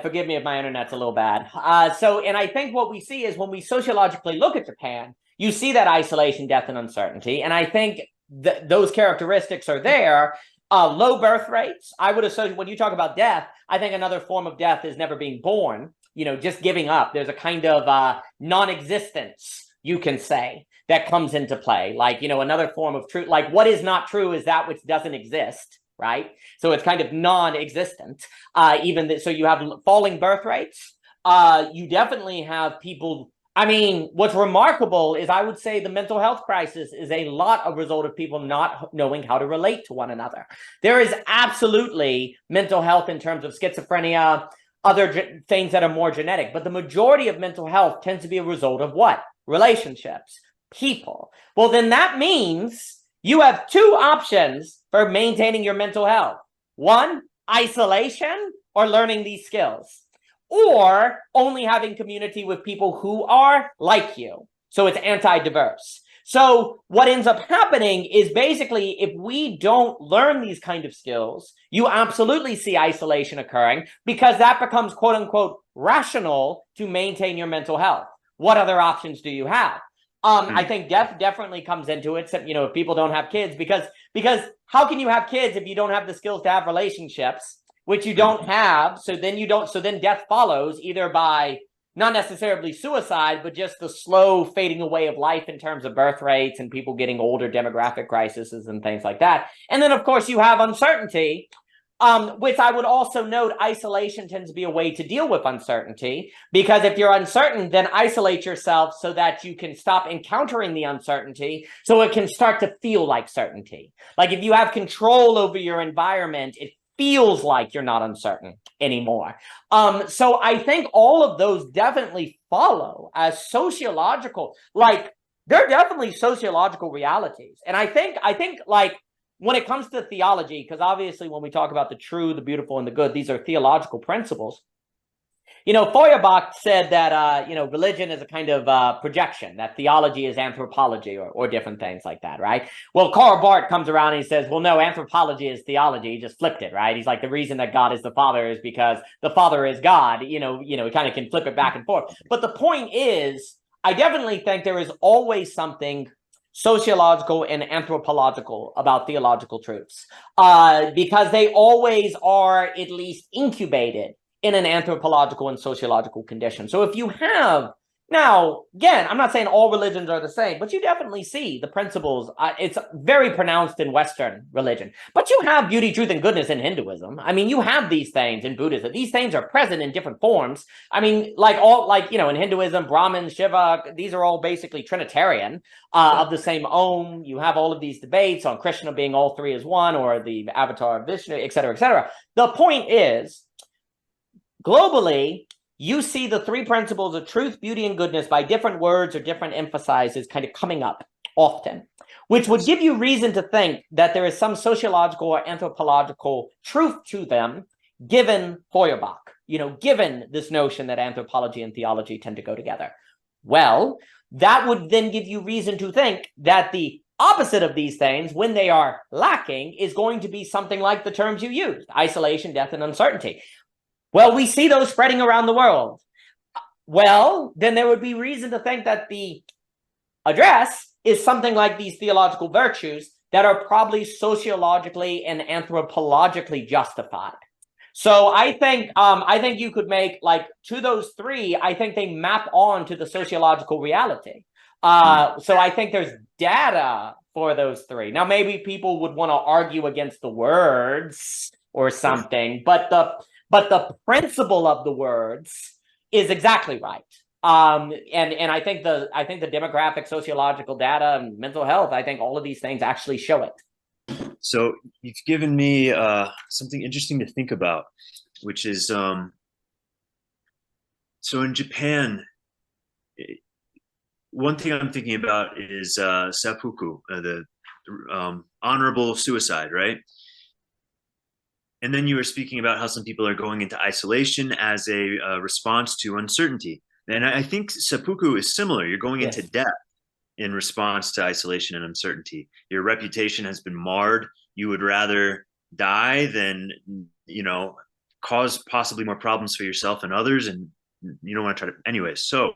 forgive me if my internet's a little bad. And I think what we see is when we sociologically look at Japan, you see that isolation, death, and uncertainty. And I think those characteristics are there. Low birth rates. I would associate when you talk about death, I think another form of death is never being born, just giving up. There's a kind of non-existence, you can say, that comes into play. Like, another form of truth, like what is not true is that which doesn't exist, right? So it's kind of non-existent. So you have falling birth rates. You definitely have people. I mean, what's remarkable is I would say the mental health crisis is a lot of result of people not knowing how to relate to one another. There is absolutely mental health in terms of schizophrenia, other things that are more genetic, but the majority of mental health tends to be a result of what? Relationships, people. Well, then that means you have two options for maintaining your mental health. One, isolation or learning these skills, or only having community with people who are like you. So it's anti-diverse. So what ends up happening is basically if we don't learn these kind of skills, you absolutely see isolation occurring because that becomes quote unquote rational to maintain your mental health. What other options do you have? I think death definitely comes into it. If people don't have kids, because how can you have kids if you don't have the skills to have relationships, which you don't have? So then death follows either by not necessarily suicide, but just the slow fading away of life in terms of birth rates and people getting older, demographic crises and things like that. And then of course you have uncertainty, which I would also note isolation tends to be a way to deal with uncertainty, because if you're uncertain, then isolate yourself so that you can stop encountering the uncertainty so it can start to feel like certainty. Like if you have control over your environment, it feels like you're not uncertain anymore. So I think all of those definitely follow as sociological, like they're definitely sociological realities. And I think like, when it comes to theology, because obviously when we talk about the true, the beautiful, and the good, these are theological principles. Feuerbach said that, religion is a kind of projection, that theology is anthropology or different things like that, right? Well, Karl Barth comes around and he says, well, no, anthropology is theology. He just flipped it, right? He's like, the reason that God is the Father is because the Father is God. He kind of can flip it back and forth. But the point is, I definitely think there is always something sociological and anthropological about theological truths, because they always are at least incubated in an anthropological and sociological condition. So if you have, now, again, I'm not saying all religions are the same, but you definitely see the principles. It's very pronounced in Western religion, but you have beauty, truth, and goodness in Hinduism. I mean, you have these things in Buddhism. These things are present in different forms. I mean, in Hinduism, Brahman, Shiva, these are all basically Trinitarian, of the same Om. You have all of these debates on Krishna being all three as one, or the avatar of Vishnu, et cetera, et cetera. The point is, globally, you see the three principles of truth, beauty, and goodness by different words or different emphases kind of coming up often, which would give you reason to think that there is some sociological or anthropological truth to them, given Feuerbach, given this notion that anthropology and theology tend to go together. Well, that would then give you reason to think that the opposite of these things, when they are lacking, is going to be something like the terms you used: isolation, death, and uncertainty. Well, we see those spreading around the world. Well, then there would be reason to think that the address is something like these theological virtues that are probably sociologically and anthropologically justified. So I think you could make, like, to those three, I think they map on to the sociological reality. So I think there's data for those three. Now, maybe people would want to argue against the words or something, but the principle of the words is exactly right. And I think the demographic, sociological data, and mental health, I think all of these things actually show it. So you've given me something interesting to think about, which is so in Japan, one thing I'm thinking about is seppuku, the honorable suicide, right? And then you were speaking about how some people are going into isolation as a response to uncertainty. And I think seppuku is similar. You're going into death. in response to isolation and uncertainty. Your reputation has been marred. You would rather die than, cause possibly more problems for yourself and others. And you don't want to try to, anyways. So,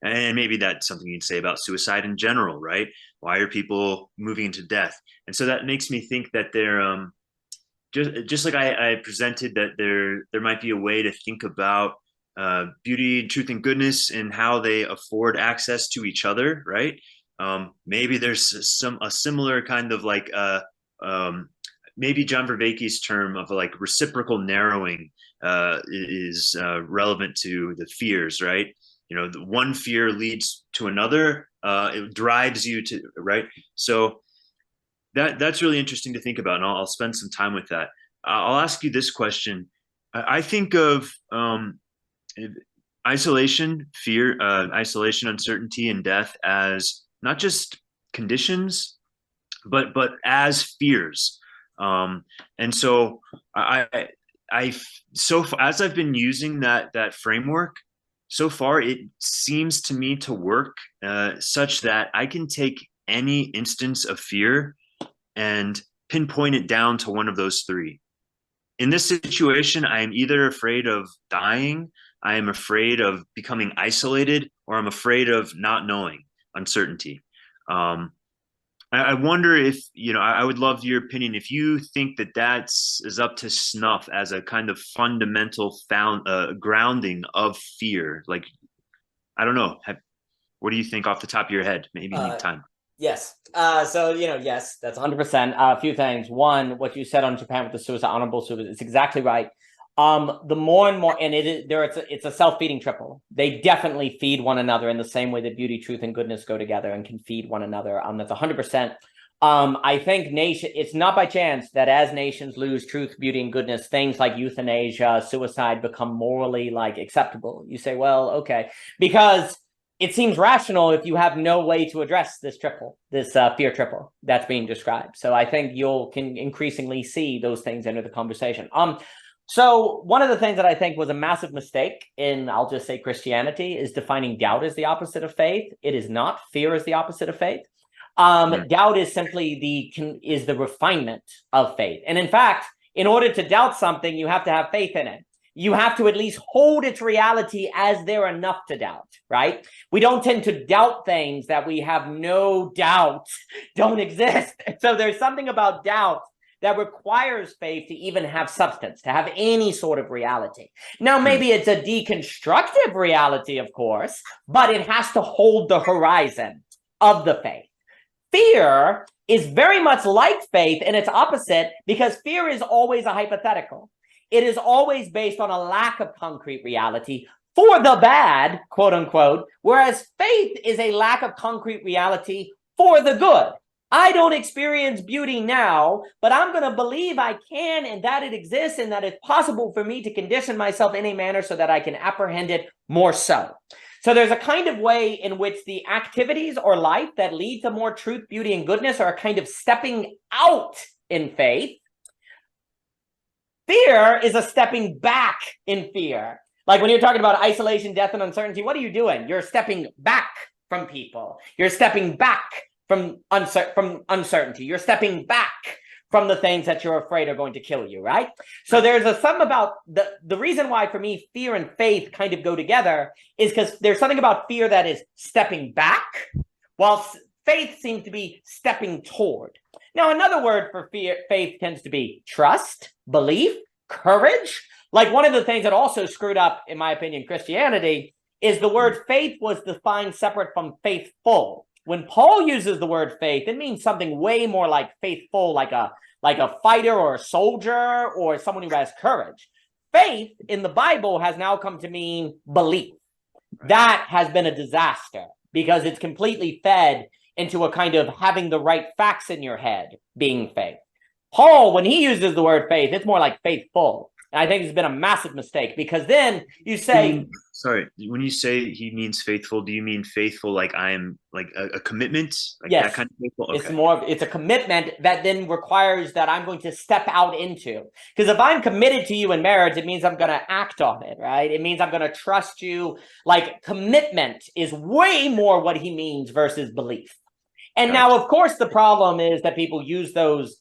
and maybe that's something you'd say about suicide in general, right? Why are people moving into death? And so that makes me think that they're, just like I presented, that there might be a way to think about beauty, truth, and goodness, and how they afford access to each other, right? Maybe there's a similar kind of like maybe John Vervaeke's term of like reciprocal narrowing is relevant to the fears, right? The one fear leads to another. It drives you to, right? So that's really interesting to think about, and I'll spend some time with that. I'll ask you this question. I think of isolation, fear, isolation, uncertainty, and death as not just conditions, but as fears. And so so as I've been using that framework, so far it seems to me to work such that I can take any instance of fear and pinpoint it down to one of those three. In this situation, I am either afraid of dying, I am afraid of becoming isolated, or I'm afraid of not knowing, uncertainty. I wonder if, I would love your opinion, if you think that is up to snuff as a kind of fundamental grounding of fear. Like, I don't know. What do you think off the top of your head? Maybe you need time. Yes. Yes, that's 100%. A few things. One, what you said on Japan with the suicide, honorable suicide, it's exactly right. The more and more, and it's a self-feeding triple. They definitely feed one another in the same way that beauty, truth, and goodness go together and can feed one another. That's 100%. I think it's not by chance that as nations lose truth, beauty, and goodness, things like euthanasia, suicide become morally like acceptable. You say, well, okay, because it seems rational if you have no way to address this triple, this fear triple that's being described. So I think can increasingly see those things enter the conversation. So one of the things that I think was a massive mistake in, I'll just say, Christianity is defining doubt as the opposite of faith. It is not. Fear is the opposite of faith. Doubt is simply the refinement of faith. And in fact, in order to doubt something, you have to have faith in it. You have to at least hold its reality as there enough to doubt, right? We don't tend to doubt things that we have no doubt don't exist. So there's something about doubt that requires faith to even have substance, to have any sort of reality. Now, maybe it's a deconstructive reality, of course, but it has to hold the horizon of the faith. Fear is very much like faith in its opposite, because fear is always a hypothetical. It is always based on a lack of concrete reality for the bad, quote unquote, whereas faith is a lack of concrete reality for the good. I don't experience beauty now, but I'm going to believe I can, and that it exists, and that it's possible for me to condition myself in a manner so that I can apprehend it more so. So there's a kind of way in which the activities or life that lead to more truth, beauty, and goodness are a kind of stepping out in faith. Fear is a stepping back in fear. Like when you're talking about isolation, death, and uncertainty, what are you doing? You're stepping back from people. You're stepping back from uncertainty. You're stepping back from the things that you're afraid are going to kill you, right? So there's something about the reason why, for me, fear and faith kind of go together is because there's something about fear that is stepping back, while faith seems to be stepping toward. Now, another word for faith tends to be trust, belief, courage. Like one of the things that also screwed up, in my opinion, Christianity is the word faith was defined separate from faithful. When Paul uses the word faith, it means something way more like faithful, like a fighter or a soldier or someone who has courage. Faith in the Bible has now come to mean belief. That has been a disaster because it's completely fed into a kind of having the right facts in your head being faith. Paul, when he uses the word faith, it's more like faithful. And I think it's been a massive mistake, because then you You say, mean, sorry, when you say he means faithful, do you mean faithful like I am like a commitment, like that yes, kind of faithful? it's Okay. more, it's a commitment that then requires that I'm going to step out into. Because if I'm committed to you in marriage, it means I'm going to act on it, right? It means I'm going to trust you. Like, commitment is way more what he means versus belief. And now, Gotcha. of course, the problem is that people use those,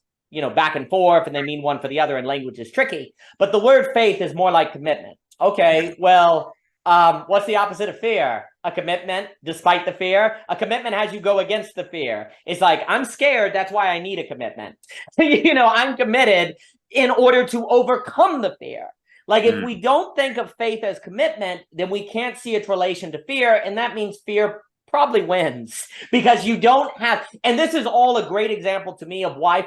back and forth, and they mean one for the other, and language is tricky. But the word faith is more like commitment. Okay, well, what's the opposite of fear? A commitment, despite the fear. A commitment has you go against the fear. It's like, I'm scared, that's why I need a commitment. I'm committed in order to overcome the fear. Like, if we Mm, don't think of faith as commitment, then we can't see its relation to fear, and that means fear probably wins, because you don't have, and this is all a great example to me of why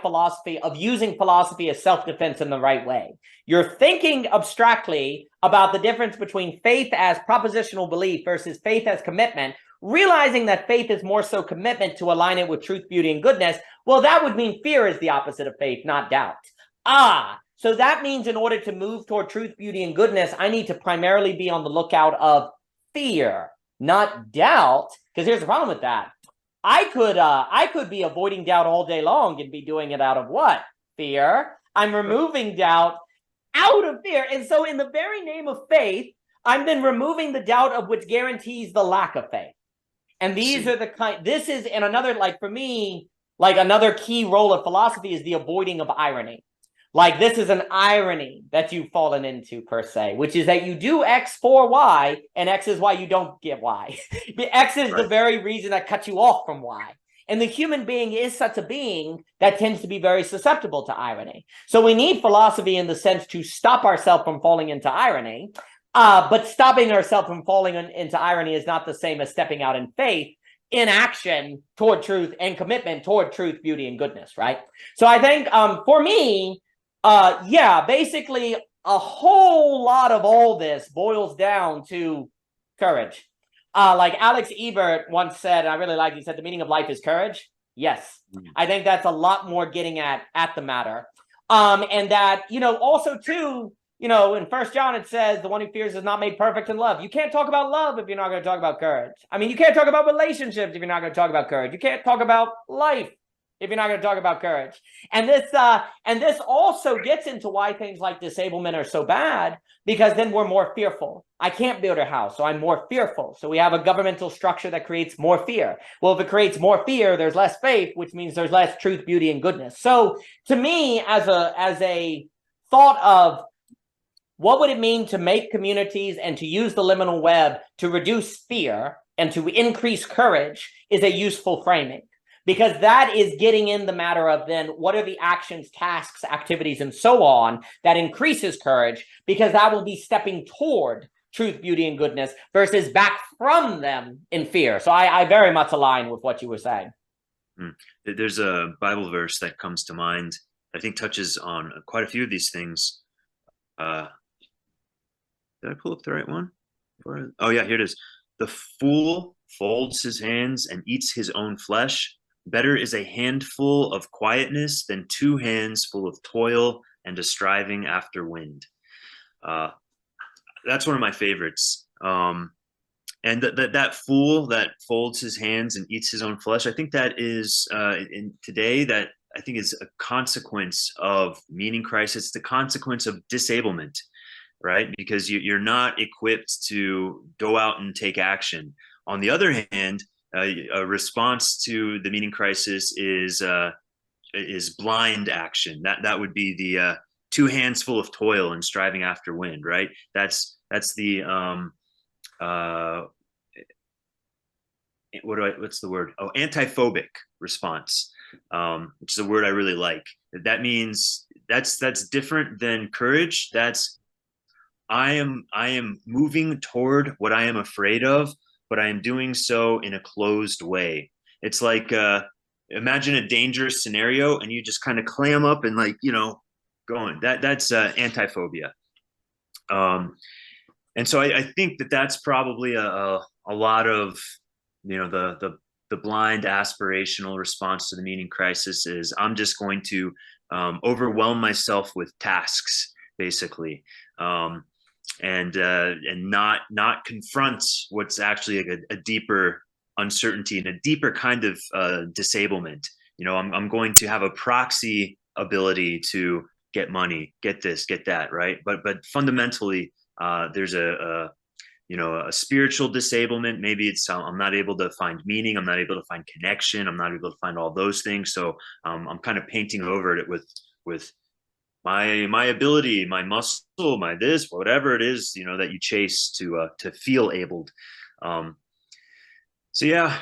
using philosophy as self-defense in the right way. You're thinking abstractly about the difference between faith as propositional belief versus faith as commitment, realizing that faith is more so commitment to align it with truth, beauty, and goodness. Well, that would mean fear is the opposite of faith, not doubt. So that means in order to move toward truth, beauty, and goodness, I need to primarily be on the lookout of fear, not doubt. Because here's the problem with that. I could be avoiding doubt all day long and be doing it out of what? Fear. I'm removing doubt out of fear. And so in the very name of faith, I'm then removing the doubt of which guarantees the lack of faith. And these see. are the kind, this is, and another, like, for me, like, another key role of philosophy is the avoiding of irony. Like, this is an irony that you've fallen into, per se, which is that you do X for Y, and X is why you don't get Y. X is the Right. very reason that cuts you off from Y. And the human being is such a being that tends to be very susceptible to irony. So we need philosophy in the sense to stop ourselves from falling into irony. But stopping ourselves from falling into irony is not the same as stepping out in faith, in action toward truth, and commitment toward truth, beauty, and goodness, right? So I think for me, basically a whole lot of all this boils down to courage. Like Alex Ebert once said, and I really like, he said, the meaning of life is courage. Yes. Mm, I think that's a lot more getting at the matter. And that, also too, in First John it says, the one who fears is not made perfect in love. You can't talk about love if you're not going to talk about courage. I mean, you can't talk about relationships if you're not going to talk about courage. You can't talk about life if you're not going to talk about courage. And this also gets into why things like disablement are so bad, because then we're more fearful. I can't build a house, so I'm more fearful. So we have a governmental structure that creates more fear. Well, if it creates more fear, there's less faith, which means there's less truth, beauty, and goodness. So to me, as a thought of what would it mean to make communities and to use the liminal web to reduce fear and to increase courage, is a useful framing. Because that is getting in the matter of then what are the actions, tasks, activities, and so on that increases courage, because that will be stepping toward truth, beauty, and goodness versus back from them in fear. So I very much align with what you were saying. mm. There's a Bible verse that comes to mind, I think touches on quite a few of these things. Uh, did I pull up the right one? Oh, yeah, here it is. The fool folds his hands and eats his own flesh. Better is a handful of quietness than two hands full of toil and a striving after wind. Uh, that's one of my favorites. And that fool that folds his hands and eats his own flesh, I think that is in today, that I think is a consequence of meaning crisis, the consequence of disablement, right? Because you're not equipped to go out and take action. On the other hand, a response to the meaning crisis is blind action. That would be the two hands full of toil and striving after wind, right? That's the uh, what's the word? Oh, antiphobic response, which is a word I really like. That means that's different than courage. That's I am moving toward what I am afraid of, but I am doing so in a closed way. It's like imagine a dangerous scenario and you just kind of clam up and going. That's antiphobia. Um, and so I think that's probably a lot of the blind aspirational response to the meaning crisis is I'm just going to overwhelm myself with tasks basically, and not confront what's actually like a deeper uncertainty and a deeper kind of disablement. I'm going to have a proxy ability to get money, get this, get that, right? But fundamentally, there's a spiritual disablement. Maybe it's I'm not able to find meaning, I'm not able to find connection, I'm not able to find all those things. So I'm kind of painting over it with my ability, my muscle, my this, whatever it is, that you chase to feel abled. Um, so yeah,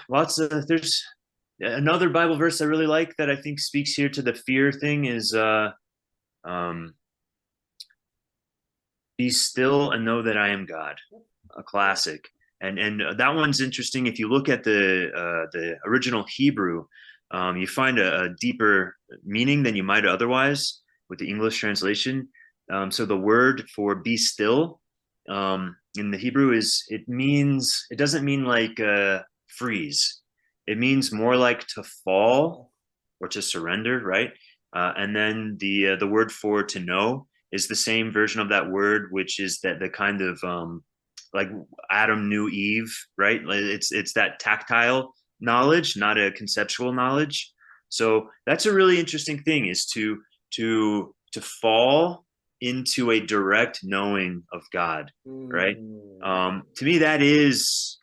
there's another Bible verse I really like that I think speaks here to the fear thing is um, be still and know that I am God, a classic. And that one's interesting. If you look at the original Hebrew, you find a deeper meaning than you might otherwise with the English translation. So the word for be still in the Hebrew it doesn't mean like freeze. It means more like to fall or to surrender, right? And then the word for to know is the same version of that word, which is that the kind of like Adam knew Eve, right? It's that tactile knowledge, not a conceptual knowledge. So that's a really interesting thing, is to fall into a direct knowing of God, right? To me, that is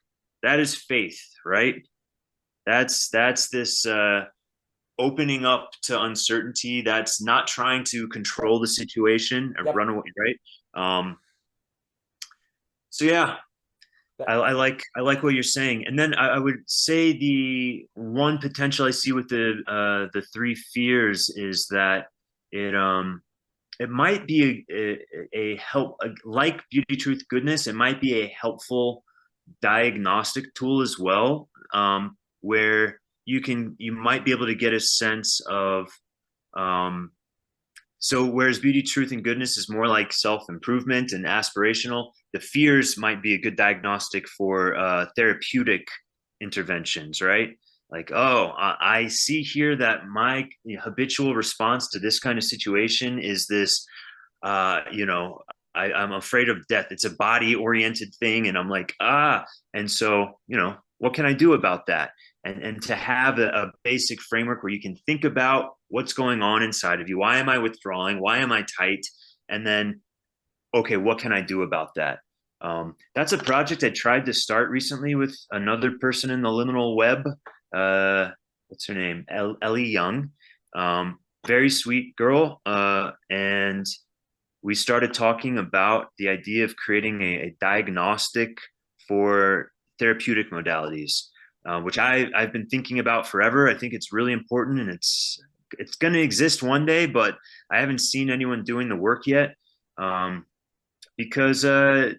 faith, right? That's this opening up to uncertainty. That's not trying to control the situation or Yep. run away, right? So yeah, I like what you're saying. And then I would say the one potential I see with the three fears is that it might be a help, like beauty, truth, goodness. It might be a helpful diagnostic tool as well, where you might be able to get a sense of um, so whereas beauty, truth, and goodness is more like self-improvement and aspirational, the fears might be a good diagnostic for therapeutic interventions, right? Like, oh, I see here that my habitual response to this kind of situation is this, I'm afraid of death. It's a body-oriented thing, and I'm like, and so, what can I do about that? And to have a basic framework where you can think about what's going on inside of you. Why am I withdrawing? Why am I tight? And then, okay, what can I do about that? That's a project I tried to start recently with another person in the liminal web. What's her name? Ellie Young. Very sweet girl. And we started talking about the idea of creating a diagnostic for therapeutic modalities, which I've been thinking about forever. I think it's really important, and it's going to exist one day, but I haven't seen anyone doing the work yet, because we're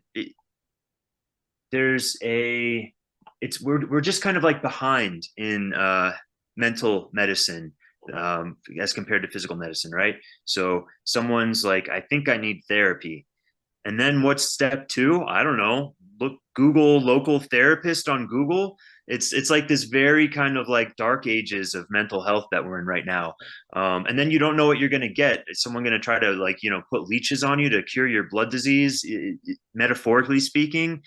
just kind of like behind in mental medicine, as compared to physical medicine, right? So someone's like, I think I need therapy. And then what's step two? I don't know. Google local therapist on Google. It's like this very kind of like dark ages of mental health that we're in right now. And then you don't know what you're going to get. Is someone going to try to put leeches on you to cure your blood disease? Metaphorically speaking,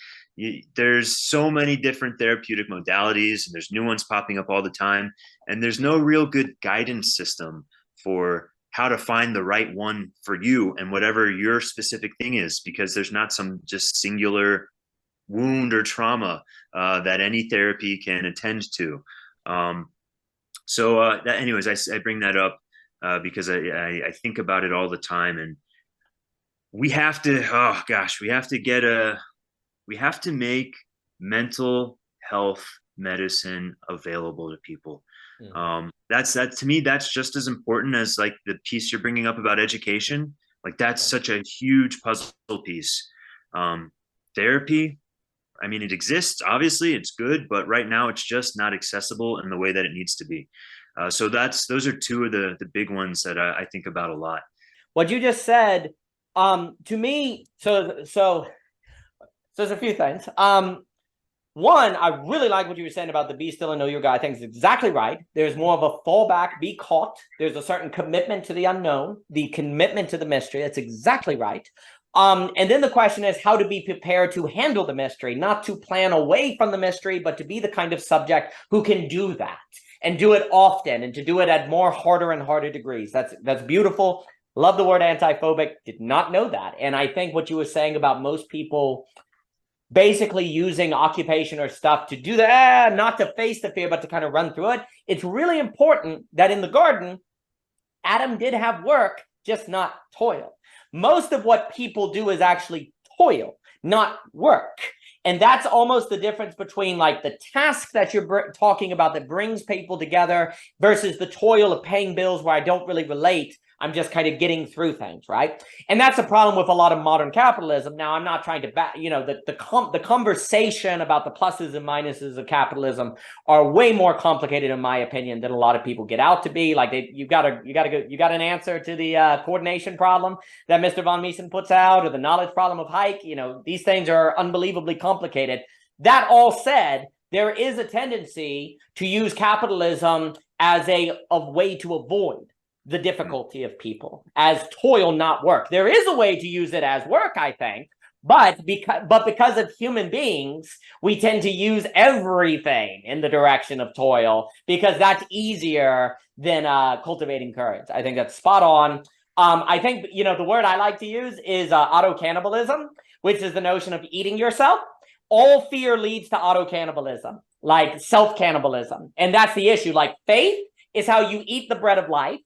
there's so many different therapeutic modalities, and there's new ones popping up all the time. And there's no real good guidance system for how to find the right one for you and whatever your specific thing is, because there's not some just singular wound or trauma that any therapy can attend to. Anyways, I bring that up because I think about it all the time, and we have to, we have to make mental health medicine available to people. That to me, that's just as important as like the piece you're bringing up about education. Like that's such a huge puzzle piece. Therapy, I mean, it exists, obviously it's good, but right now it's just not accessible in the way that it needs to be. So those are two of the big ones that I think about a lot. What you just said, to me, so there's a few things. One, I really like what you were saying about the be still and know your God. I think it's exactly right. There's more of a fallback, be caught. There's a certain commitment to the unknown, the commitment to the mystery. That's exactly right. And then the question is how to be prepared to handle the mystery, not to plan away from the mystery, but to be the kind of subject who can do that and do it often and to do it at more harder and harder degrees. That's beautiful. Love the word anti-phobic. Did not know that. And I think what you were saying about most people basically using occupation or stuff to do that, not to face the fear, but to kind of run through it. It's really important that in the garden, Adam did have work, just not toil. Most of what people do is actually toil, not work. And that's almost the difference between like the task that you're talking about that brings people together versus the toil of paying bills where I don't really relate. I'm just kind of getting through things, right? And that's a problem with a lot of modern capitalism. Now, I'm not trying to, the conversation about the pluses and minuses of capitalism are way more complicated, in my opinion, than a lot of people get out to be. Like you got an answer to the coordination problem that Mr. Von Miesen puts out, or the knowledge problem of Hayek. These things are unbelievably complicated. That all said, there is a tendency to use capitalism as a way to avoid the difficulty of people, as toil, not work. There is a way to use it as work, I think, but because of human beings, we tend to use everything in the direction of toil because that's easier than cultivating courage. I think that's spot on. I think, the word I like to use is auto-cannibalism, which is the notion of eating yourself. All fear leads to auto-cannibalism, like self-cannibalism. And that's the issue. Like faith is how you eat the bread of life.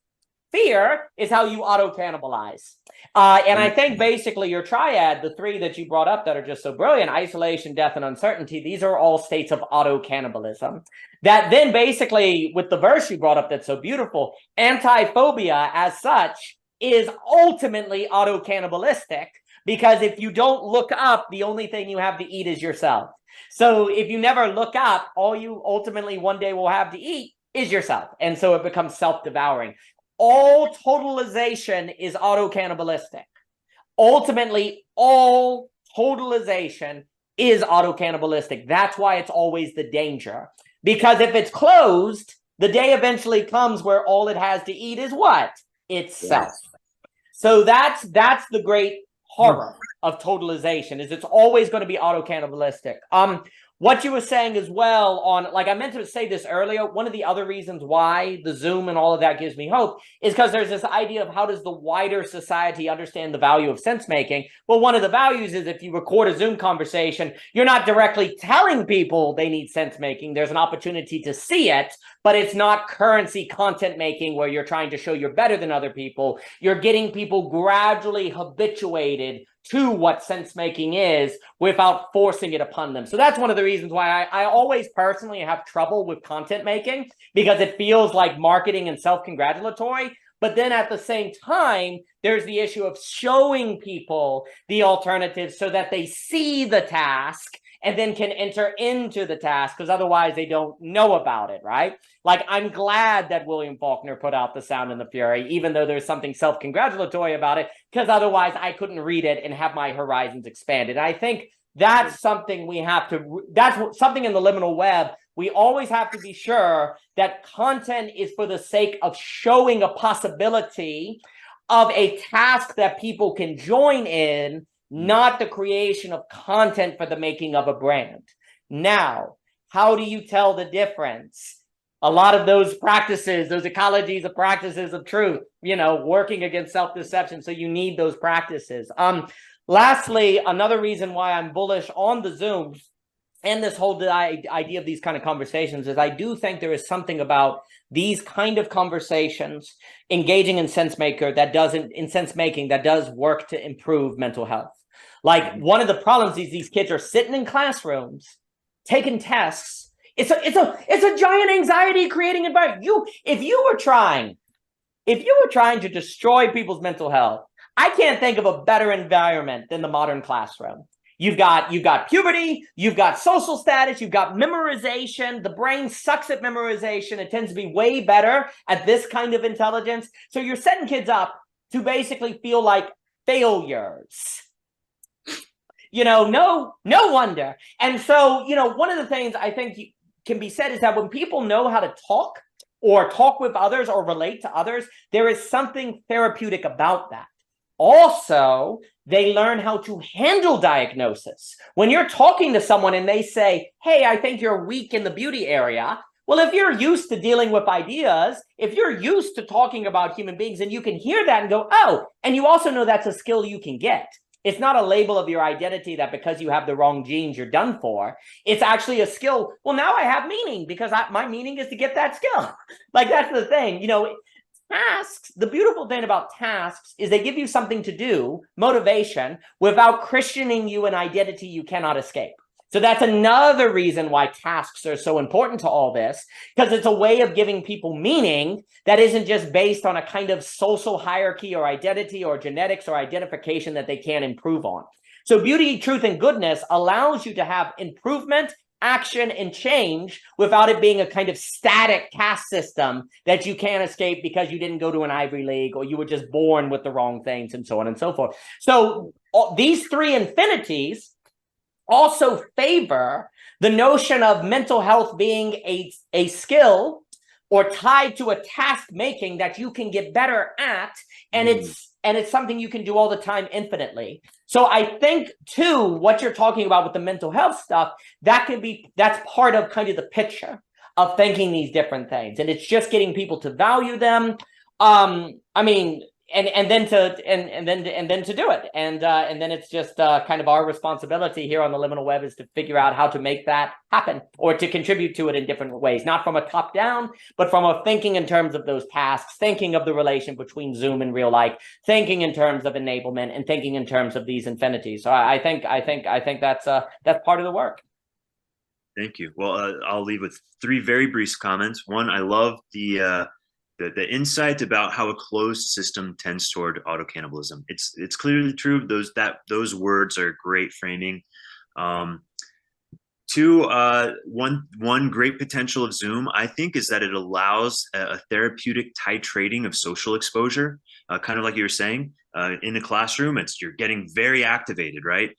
Fear is how you auto-cannibalize. And I think basically your triad, the three that you brought up that are just so brilliant, isolation, death, and uncertainty, these are all states of auto-cannibalism. That then basically, with the verse you brought up that's so beautiful, anti-phobia as such is ultimately auto-cannibalistic, because if you don't look up, the only thing you have to eat is yourself. So if you never look up, all you ultimately one day will have to eat is yourself. And so it becomes self-devouring. All totalization is auto-cannibalistic. Ultimately, all totalization is auto-cannibalistic. That's why it's always the danger. Because if it's closed, the day eventually comes where all it has to eat is what? Itself. Yes. So that's the great horror of totalization, is it's always going to be auto-cannibalistic. What you were saying as well on, like I meant to say this earlier, one of the other reasons why the Zoom and all of that gives me hope is because there's this idea of how does the wider society understand the value of sense making? Well, one of the values is if you record a Zoom conversation, you're not directly telling people they need sense making. There's an opportunity to see it, but it's not currency content making where you're trying to show you're better than other people. You're getting people gradually habituated to what sense making is without forcing it upon them. So that's one of the reasons why I always personally have trouble with content making, because it feels like marketing and self-congratulatory. But then at the same time, there's the issue of showing people the alternatives so that they see the task and then can enter into the task, because otherwise they don't know about it, right? Like, I'm glad that William Faulkner put out The Sound and the Fury, even though there's something self-congratulatory about it, because otherwise I couldn't read it and have my horizons expanded. I think that's something we have to, that's something in the liminal web. We always have to be sure that content is for the sake of showing a possibility of a task that people can join in, not the creation of content for the making of a brand. Now, how do you tell the difference? A lot of those practices, those ecologies of practices of truth, working against self-deception. So you need those practices. Lastly, another reason why I'm bullish on the Zooms and this whole idea of these kind of conversations is I do think there is something about these kind of conversations engaging in sense making that does work to improve mental health. Like, one of the problems is these kids are sitting in classrooms, taking tests. It's a giant anxiety creating environment. If you were trying to destroy people's mental health, I can't think of a better environment than the modern classroom. You've got puberty, you've got social status, you've got memorization. The brain sucks at memorization. It tends to be way better at this kind of intelligence. So you're setting kids up to basically feel like failures. no wonder. And so, one of the things I think can be said is that when people know how to talk or talk with others or relate to others, there is something therapeutic about that. Also, they learn how to handle diagnosis. When you're talking to someone and they say, hey, I think you're weak in the beauty area. Well, if you're used to dealing with ideas, if you're used to talking about human beings, and you can hear that and go, oh, and you also know that's a skill you can get. It's not a label of your identity that because you have the wrong genes, you're done for. It's actually a skill. Well, now I have meaning because my meaning is to get that skill. Like, that's the thing. Tasks, the beautiful thing about tasks is they give you something to do, motivation, without christening you an identity you cannot escape. So that's another reason why tasks are so important to all this, because it's a way of giving people meaning that isn't just based on a kind of social hierarchy or identity or genetics or identification that they can't improve on. So beauty, truth, and goodness allows you to have improvement, action, and change without it being a kind of static caste system that you can't escape because you didn't go to an Ivy League or you were just born with the wrong things and so on and so forth. So these three infinities also favor the notion of mental health being a skill or tied to a task making that you can get better at, and it's something you can do all the time infinitely. So I think too, what you're talking about with the mental health stuff, that's part of kind of the picture of thinking these different things, and it's just getting people to value them. And then to do it, and then it's just kind of our responsibility here on the liminal web is to figure out how to make that happen or to contribute to it in different ways, not from a top down, but from a thinking in terms of those tasks, thinking of the relation between Zoom and real life, thinking in terms of enablement, and thinking in terms of these infinities. So I think that's part of the work. Thank you. Well, I'll leave with three very brief comments. One, I love the insight about how a closed system tends toward auto-cannibalism. It's clearly true. Those words are great framing. Two, one great potential of Zoom, I think, is that it allows a therapeutic titrating of social exposure, kind of like you were saying. In the classroom, you're getting very activated, right?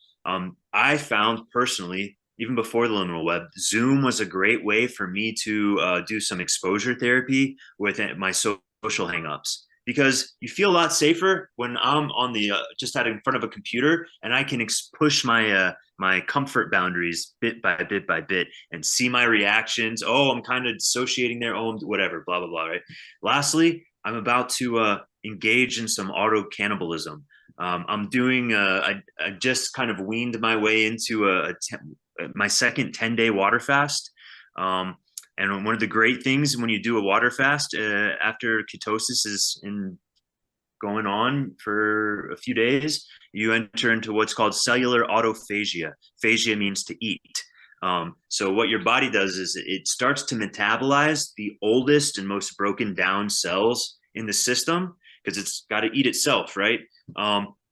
I found personally, even before the liminal web, Zoom was a great way for me to do some exposure therapy with my social hangups, because you feel a lot safer when I'm on the just in front of a computer and I can push my my comfort boundaries bit by bit by bit and see my reactions. Oh, I'm kind of dissociating there. Oh, whatever, blah, blah, blah, right? Lastly, I'm about to engage in some auto cannibalism. I'm doing, I just kind of weaned my way into my second 10-day water fast. And one of the great things when you do a water fast after ketosis is going on for a few days, you enter into what's called cellular autophagia. Phagia means to eat. So what your body does is it starts to metabolize the oldest and most broken down cells in the system because it's got to eat itself, right?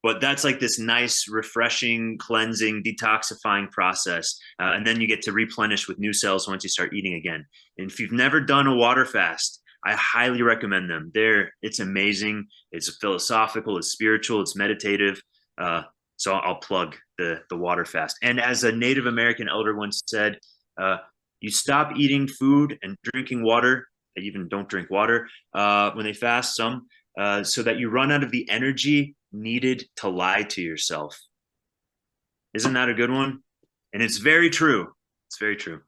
But that's like this nice, refreshing, cleansing, detoxifying process. And then you get to replenish with new cells once you start eating again. And if you've never done a water fast, I highly recommend them. It's amazing. It's philosophical, it's spiritual, it's meditative. So I'll plug the water fast. And as a Native American elder once said, you stop eating food and drinking water. They even don't drink water when they fast, some, so that you run out of the energy needed to lie to yourself. Isn't that a good one? And it's very true. It's very true.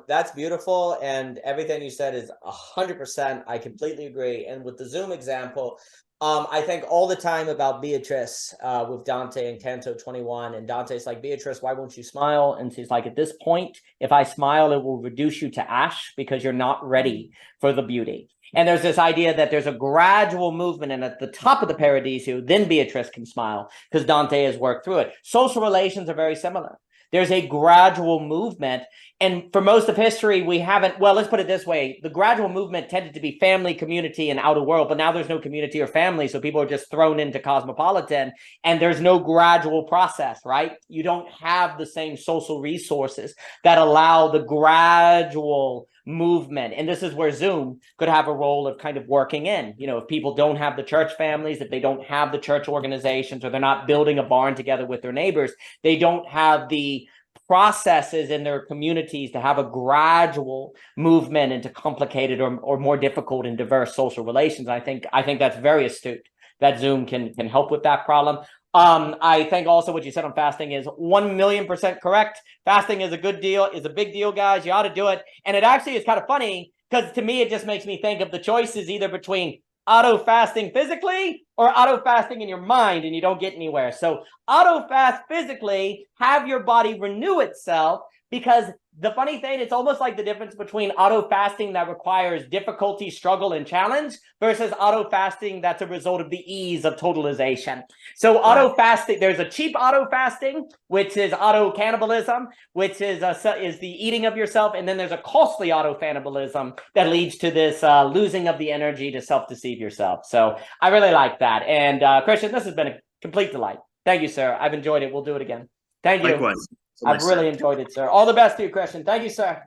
That's beautiful, and everything you said is 100%. I completely agree. And with the Zoom example, I think all the time about Beatrice with Dante in Canto 21, and Dante's like, Beatrice, why won't you smile? And she's like, at this point, if I smile, it will reduce you to ash because you're not ready for the beauty. And there's this idea that there's a gradual movement, and at the top of the Paradiso, then Beatrice can smile because Dante has worked through it. Social relations are very similar. There's a gradual movement. And for most of history, we haven't, well, let's put it this way. The gradual movement tended to be family, community, and outer world, but now there's no community or family. So people are just thrown into cosmopolitan, and there's no gradual process, right? You don't have the same social resources that allow the gradual movement. And this is where Zoom could have a role of kind of working in. You know, if people don't have the church families, if they don't have the church organizations, or they're not building a barn together with their neighbors, they don't have the processes in their communities to have a gradual movement into complicated or more difficult and diverse social relations. I think that's very astute that Zoom can help with that problem. I think also what you said on fasting is 1,000,000% correct. Fasting is a good deal, is a big deal, guys. You ought to do it. And it actually is kind of funny because to me, it just makes me think of the choices either between auto fasting physically or auto fasting in your mind, and you don't get anywhere. So auto fast physically, have your body renew itself, because the funny thing, it's almost like the difference between auto fasting that requires difficulty, struggle, and challenge versus auto fasting that's a result of the ease of totalization. So auto fasting, there's a cheap auto fasting, which is auto cannibalism, which is the eating of yourself, and then there's a costly auto cannibalism that leads to this losing of the energy to self-deceive yourself. So I really like that. And Christian, this has been a complete delight. Thank you, sir. I've enjoyed it. We'll do it again. Thank you. Likewise. I've really enjoyed it, sir. All the best to you, Christian. Thank you, sir.